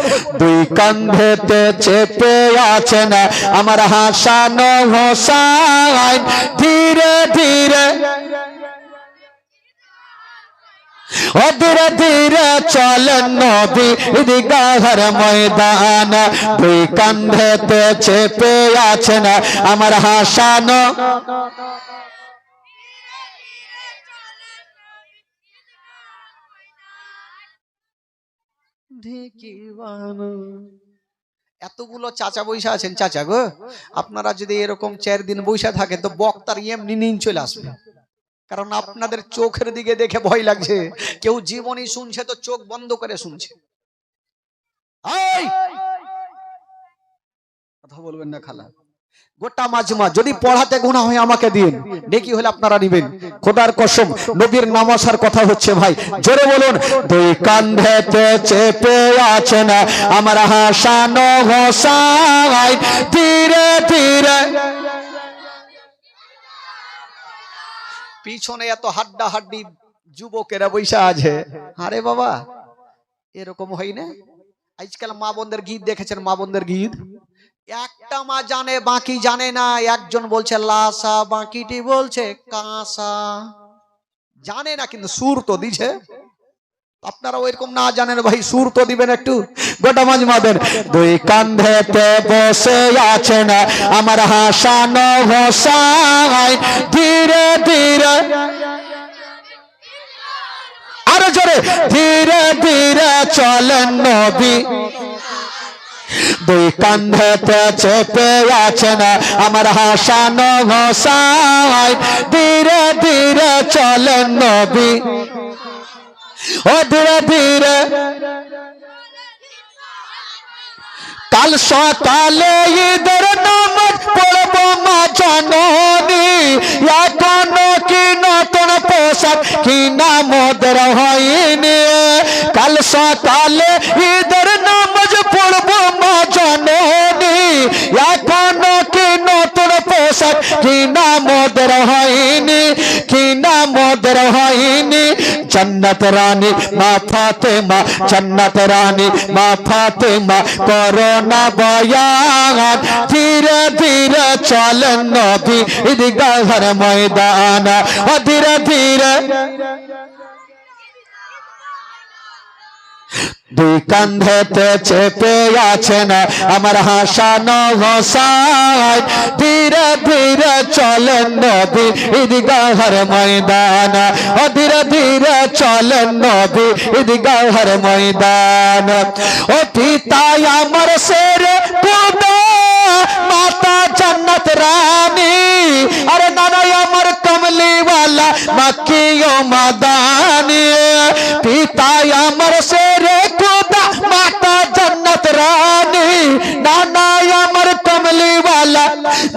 Speaker 1: দুই কাঁধেতে চেপে আছেন আমার হাসান ও হোসাইন, ধীরে ধীরে ধীরে ধীরে চলেন নবী ঈদগাহের ময়দান। দুই কাঁধেতে চেপে আছেন আমার হাসান। এতগুলো চাচা বৈশা আছেন, চাচা গো আপনারা যদি এরকম 4 দিন বৈশা থাকেন তো বক্তার এমনি নিন চলে আসবে। কারণ আপনাদের চোখের দিকে দেখে ভয় লাগছে। কেউ জীবনী শুনছে তো চোখ বন্ধ করে শুনছে। কথা বলবেন না খালা। গোটা মাজমা যদি পড়াতে গুনাহ হয় আমাকে দিন, নেকি হলে আপনারা নেবেন। খোদার কসম নবীর নাম আসার কথা হচ্ছে ভাই, জোরে বলুন। দুই কাঁধেতে চেপে আছেন আমার হাসান ও হোসাইন, ধীরে ধীরে। পিছনে এত হাড্ডা হাড্ডি যুবকেরা বৈশা আছে। আরে বাবা এরকম হয় না। আজকাল মা বোনদের গীত দেখেছেন, মা বোনদের গীত একটা মা জানে বাকি জানে না। একজন বলছে লাসা, বাকিটি বলছে কাঁসা। জানে না কিন্তু সুর তো দিছে। আপনারা ওইরকম না জানেন ভাই, সুর তো দিবেন একটু। গোটা মাজমা দেন। দুই কাঁধেতে বসে আছেন আমার হাসান ও হোসাইন, ধীরে ধীরে, আরো জোরে, ধীরে ধীরে চলেন নবী। দুই কাঁধেতে চেপে আছেন আমার হাসান ও হোসাইন, ধীরে ধীরে চলেন নবী ধীরে ধীরে। কাল সকালে ঈদের নামাজ পড়বো মা জননী, এখনো কি নতুন পোশাক কিনা মোদের হয়নি। কাল সকালে ঈদের নামাজ পড়বো মা জননী, এখনো কি নতুন পোশাক কিনা মোদের হয়নি, কিনা মোদের হয়নি। जन्नत रानी माँ फातिमा, जन्नत रानी माँ फातिमा, कोरोना बयान, धीरे धीरे चलन नबी ईदगाहर मैदान, धीरे धीरे। দুই কাঁধেতে চেপে আছেন আমার হাসান ও হোসাইন, ধীরে ধীরে চলেন নবী ঈদগাহের ময়দান, ধীরে ধীরে চলেন নবী ঈদগাহের ময়দান। ও পিতা আমার শেরে খোদা, মাতা জান্নাত রানী, আরে নানা আমার কমলিওয়ালা মক্কি ও মাদানী। পিতা আমার শেরে খোদা, মাতা জান্নাত রানী, নানা আমার কমলিওয়ালা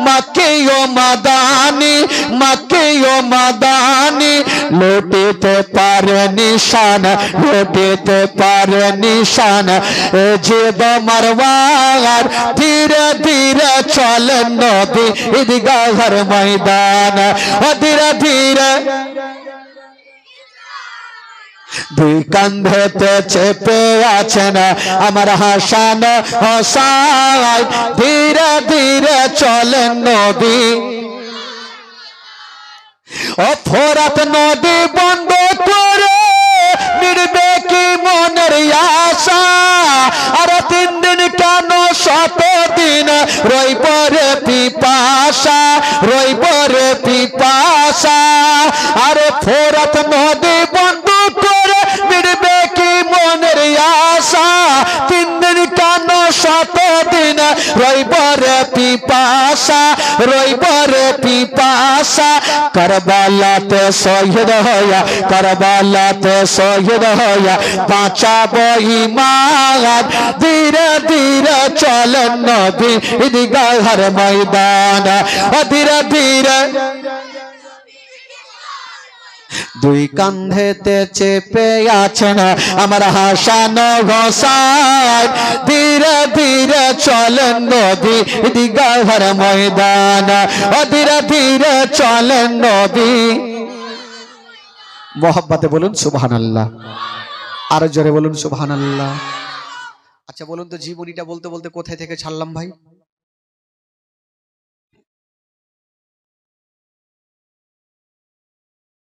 Speaker 1: মক্কি ও মাদানী, মক্কি ও মাদানী। লুটিতে পারে নিশান, লুটিতে পারে নিশান এ জিদ মারওয়ার, ধীরে ধীরে চলেন নবী ঈদগাহের ময়দান, ধীরে ধীরে। দুই কাঁধেতে চেপে আছেন আমার হাসান হোসাইন, ধীরে ধীরে চলেন নবী। ও ফোরাত নদী বন্ধ করে মিটবে কি মনের আশা, আর 3 দিন কেন 7 দিন রইব রে পিপাসা, রইব রে পিপাসা। আরে ফোরাত নদী বন্ধ করে মিটবে কি মনের আশা, 3 দিন কেন 7 দিন রইব রে পিপাসা, রইব রে পিপাসা। কারবালাতে শহীদ হইয়া, কারবালাতে শহীদ হইয়া বাঁচাবো ঈমান। ধীরে ধীরে চলেন নবী ঈদগাহের ময়দান, ধীরে ধীরে
Speaker 2: দুই কান্ধেতে চেপে আছেন
Speaker 1: আমার হাসান হোসাইন। ধীরে ধীরে চলেন নবী ঈদগাহের ময়দান, ধীরে ধীরে চলেন নবী।
Speaker 2: মোহাব্বতে বলুন সুবহানাল্লাহ, আরো জোরে বলুন সুবহানাল্লাহ। আচ্ছা বলুন তো, জীবনীটা বলতে বলতে কোথায় থেকে ছাড়লাম ভাই?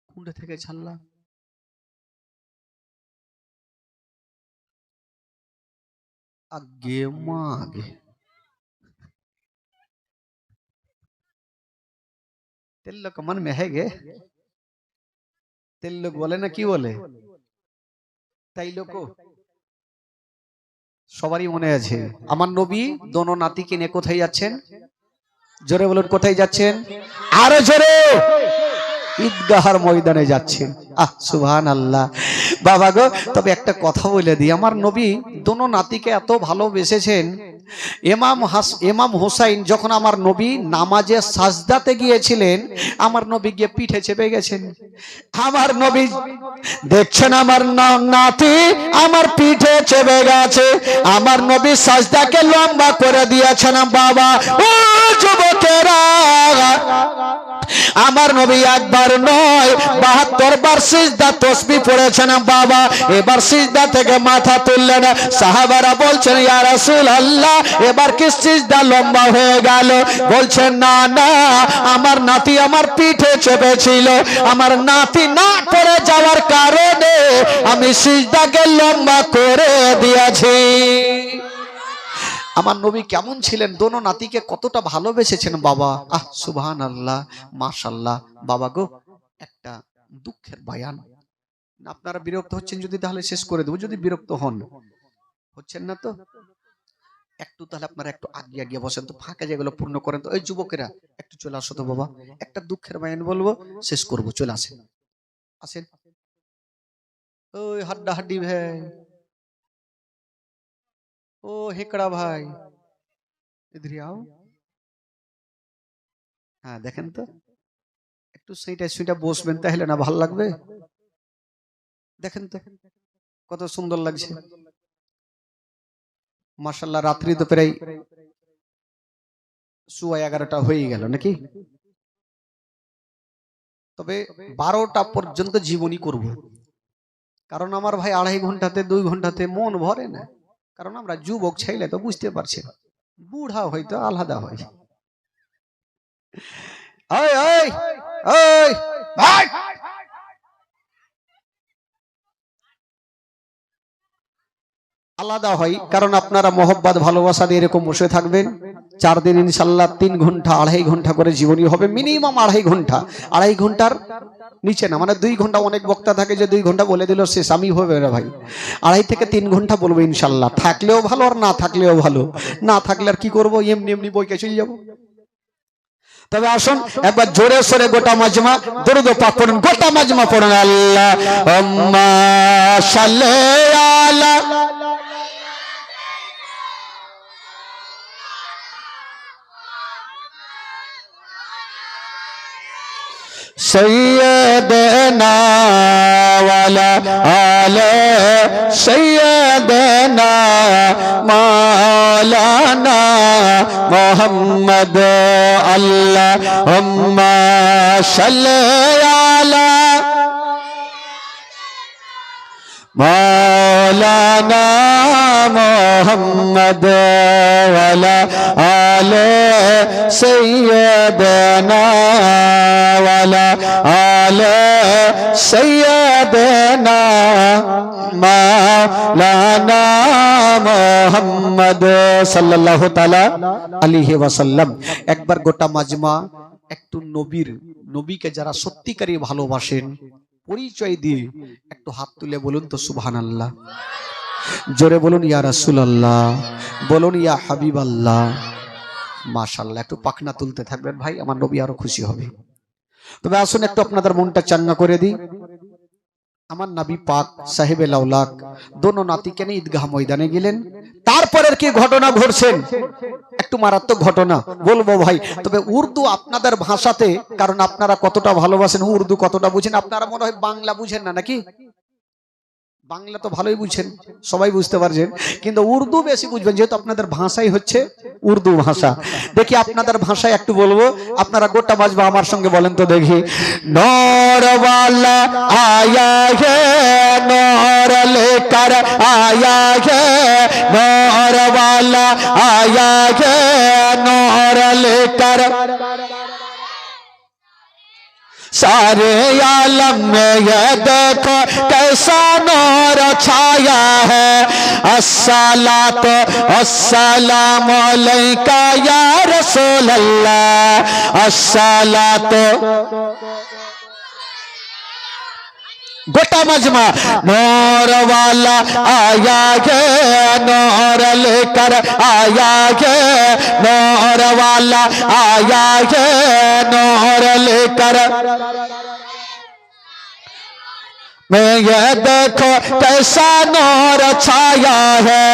Speaker 2: কোনটা থেকে ছাড়লাম? আগে মা আগে তেল লোক মন মে है गे, তেল লোক বলে না কি বলে, তাই লোক সবারই মনে আছে। আমার নবী দোনো নাতিকে নিয়ে কোথায় যাচ্ছেন? জোরে বলুন, কোথায় যাচ্ছেন?
Speaker 1: আরো জোরে।
Speaker 2: ঈদগাহার ময়দানে যাচ্ছেন। সুবহানাল্লাহ। বাবা গো, তবে একটা কথা বলে দিই, আমার নবী দোনো নাতিকে এত ভালোবেসেছেন। ইমাম হুসাইন যখন আমার নবী নামাজে সাজদাতে গিয়েছিলেন, আমার নবী গিয়ে পিঠে চেপে গেছেন।
Speaker 1: আমার নবী দেখছেন আমার নাতি আমার পিঠে চেপে গেছে, আমার নবী সাজদাকে লম্বা করে দিয়েছেন। বাবা ও যুবকেরা, আমার নবী একবার নয় 72 বার সিজদা তাসবিহ পড়েছেন। বাবা এবার সিজদা থেকে মাথা তুললেন। সাহাবারা বলছেন ইয়া রাসূলুল্লাহ, এবার কি সিজদা লম্বা হয়ে গেল? বলছেন না না, আমার নাতি আমার পিঠে চেপেছিল, আমার নাতি না পড়ে যাওয়ার কারণে আমি সিজদাকে লম্বা করে দিয়েছি।
Speaker 2: আমার নবী কেমন ছিলেন, দোনো নাতিকে কতটা ভালোবেসেছেন বাবা। সুবহানাল্লাহ, মাশাআল্লাহ। বাবা গো, একটা দুঃখের বয়ান, আপনারা বিরক্ত হচ্ছেন যদি তাহলে শেষ করে দেবো, যদি বিরক্ত হচ্ছেন না তো একটু তাহলে আপনারা একটু আগে আগে বসেন তো, ফাঁকা যেগুলো পূর্ণ করেন তো। ওই যুবকেরা একটু চলে আসো তো বাবা, একটা দুঃখের বয়ান বলবো, শেষ করবো, চলে আসেন আসেন। ওই হাড্ডা হাড্ডি ভাই, ও হেকড়া ভাই, ইধর आओ। হ্যাঁ দেখেন তো, একটু সেইটা বসবেন তাহলে না ভালো লাগবে। দেখেন তো কত সুন্দর লাগছে, মাশাআল্লাহ। রাত্রি তো প্রায় 11:15 হয়ে গেল নাকি? তবে 12টা পর্যন্ত জীবনী করব, কারণ আমার ভাই 2.5 ঘন্টাতে 2 ঘন্টাতে মন ভরে না। কারণ আমরা যুবক ছেলে তো বুঝতে পারছি, বুড়া হয়তো আলাদা হয়। আলাদা হয়, কারণ আপনারা মহব্বত ভালোবাসা দিয়ে এরকম বসে থাকবেন। 4 দিন ইনশাল্লাহ 3 ঘন্টা 2.5 ঘন্টা করে জীবনী হবে, মিনিমাম 2.5 ঘন্টা। 2.5 ঘন্টার নিচে না, মানে 2 ঘন্টা। অনেক বক্তা থাকে যে 2 ঘন্টা বলে দিল শেষ, আমি হবে না ভাই। 2.5 থেকে 3 ঘন্টা বলবো ইনশাল্লাহ, থাকলেও ভালো আর না থাকলেও ভালো। না থাকলে আর কি করবো, এমনি এমনি বইকে চলে যাবো।
Speaker 1: তবে আসুন একবার জোরে সরে গোটা মাজমা দরুদ পাক পড়ুন, গোটা মাজমা পড়ুন। আল্লাহুম্মা সাল্লি আলা سيدنا وعلى آل سيدنا مولانا محمد اللهم صل على مولانا محمد وعلى آل سيدنا وعلى آل سيدنا مولانا محمد صلى الله تعالى عليه وسلم।
Speaker 2: একবার গোটা মাজমা একটু নবীকে যারা সত্যিকারই ভালোবাসেন পরিচয় দিয়ে একটু হাত তুলে বলুন তো সুবহানাল্লাহ। জোরে বলুন ইয়া রাসূলুল্লাহ, বলুন ইয়া হাবিবাল্লাহ। মাশাআল্লাহ, একটু পাখনা তুলতে থাকবেন ভাই, আমার নবী আরো খুশি হবে। তবে আসুন একটু আপনাদের মনটা চাঙ্গা করে দিই। আমার নবী পাক সাহেবে লাউলাক দোনো নাতিকে নিয়ে ঈদগাহ ময়দানে গেলেন। তারপরের কি ঘটনা ঘটছেন, একটু মারাত্মক ঘটনা বলবো ভাই। তবে উর্দু আপনাদের ভাষাতে, কারণ আপনারা কতটা ভালোবাসেন, উর্দু কতটা বুঝেন। আপনারা মনে হয় বাংলা বুঝেন না নাকি? বাংলা তো ভালোই বুঝেন, সবাই বুঝতে পারছেন, কিন্তু উর্দু বেশি বুঝবেন, যেহেতু আপনাদের ভাষাই হচ্ছে উর্দু ভাষা। দেখি আপনাদের ভাষায় একটু বলবো, আপনারা গোটা বাজবা আমার সঙ্গে বলেন তো দেখি। নরওয়ালা আয়া হে নর লেকার আয়া হে, নরওয়ালা আয়া হে নর লেকার सारे आलम में ये देखो कैसा नूर छाया है। अस्सलात अस्सलामु अलैका या रसूल अल्लाह, अस्सलात। गोटा मजमा नूर वाला आया गे, नूर लेकर आया गे, नूर वाला आया गे, नूर लेकर। मैं ये देखो कैसा नूर छाया है।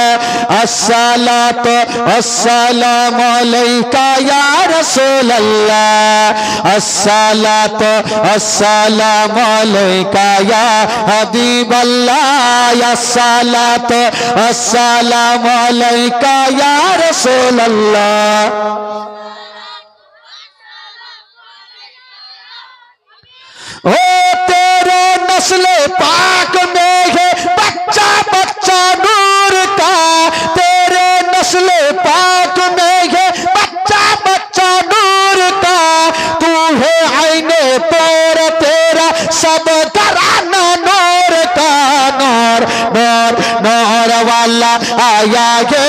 Speaker 2: अस्सलात अस्सलामु अलैका या रसूल अल्लाह, अस्सलात अस्सलामु अलैका या हबीब अल्लाह, अस्सलात अस्सलामु अलैका या रसूल अल्लाह। ओ तेरे नस्ल पाक में है बच्चा बच्चा नूर का, तेरे नस्ल पाक में है बच्चा बच्चा नूर का। तू है आईने पेर तेरा सब घराना नूर का। नूर नूर नूर वाला आया गे,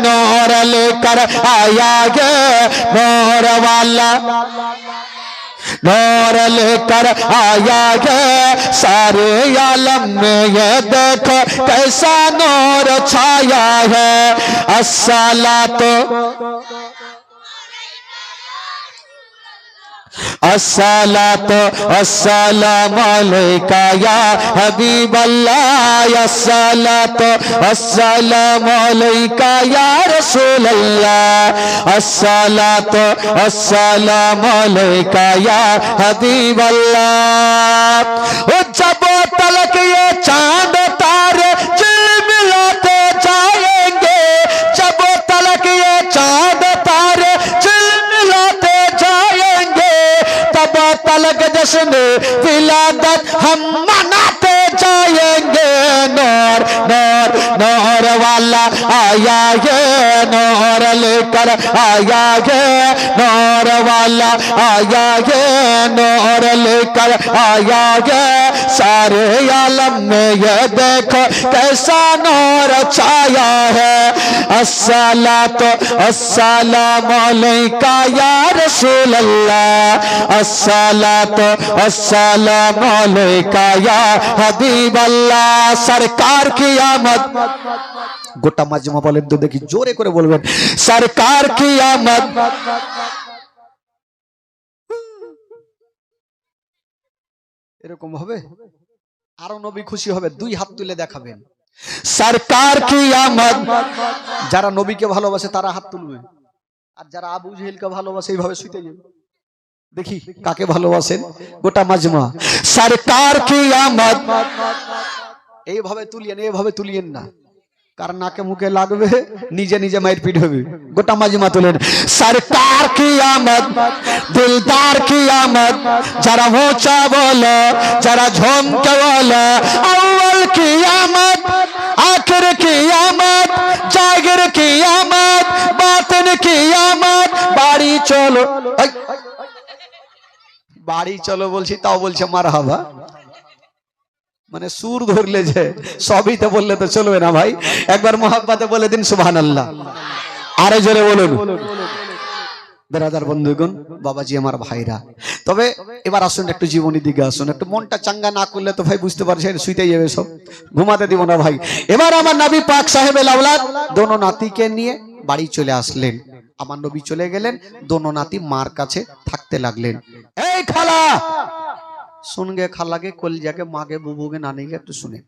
Speaker 2: नूर लेकर आया गे, नूर वाला नूर लेकर आया गे। सारे आलम में ये देखो कैसा नूर छाया है। अस्सलात अस्सलात अस्सलामु अलैका या हबीब अल्लाह, अस्सलात अस्सलामु अलैका या रसूल अल्लाह, अस्सलात अस्सलामु अलैका या हबीब अल्लाह। ओ जब तलक ये चांद तारे झिलमिलाते जाएंगे, जब तलक ये चांद तारे झिलमिलाते जाएंगे, तब तलक जश्न विलादत हम मनाते जाएंगे। नूर नूर नूर वाला आया है, नूर लेकर आया है, नूर वाला आया है, नूर लेकर आया है। सारे आलम में ये देखो कैसा नूर छाया है। अस्सलात अस्सलामु अलैका या रसूल अल्लाह, अस्सलात अस्सलामु अलैका या हबीब अल्लाह। सरकार की आमद, গোটা মাজমা বলেন তো দেখি, জোরে করে বলবেন, সরকার কি আমদ। এরকম হবে, আরো নবী খুশি হবে, দুই হাত তুলে দেখাবেন সরকার কি আমদ। যারা নবীকে ভালোবাসে তারা হাত তুলবে, আর যারা আবু জেহেলকে ভালোবাসে এইভাবে শুইতে যাবে। দেখি কাকে ভালোবাসেন গোটা মাজমা। সরকার কি আমদ, এইভাবে তুলিয়েন, এইভাবে তুলিয়েন না, কার নাকে মুখে লাগবে, নিজে নিজে মায়ের পিঠ হবে। গোটা মাজমা তুলেন, সরকার কি আমদ, দিলদার কি আমদ। যারা ऊंचा बोलो, যারা ঝমকে বলো, अव्वल की आमद, आखिर की आमद, जागिर की आमद, बातिन की आमद। বাড়ি চলো, বাড়ি চলো বলছি, তাও বলছে মারহাবা। মানে সুর ধরলে যে সবই তো বললে তো চলবে না ভাই। একবার মোহাব্বতে বলে দিন সুবহানাল্লাহ, আরে জোরে বলুন। বেরাদার বন্ধুগণ, বাবাজি আমার ভাইরা, তবে এবার আসুন একটু জীবনী দিকে আসুন। একটু মনটা চাঙ্গা না করলে তো ভাই বুঝতে পারছেন শুইতে যাবে, সব ঘুমাতে দিব না ভাই। এবার আমার নবী পাক সাহেবের আওলাদ দোনো নাতিকে নিয়ে বাড়ি চলে আসলেন। আমার নবী চলে গেলেন, দোনো নাতি মার কাছে থাকতে লাগলেন। এই খালা, শুনগে খালাকে, কলজাকে, মাকে, বুবুকে, নানিকে একটু শুনে।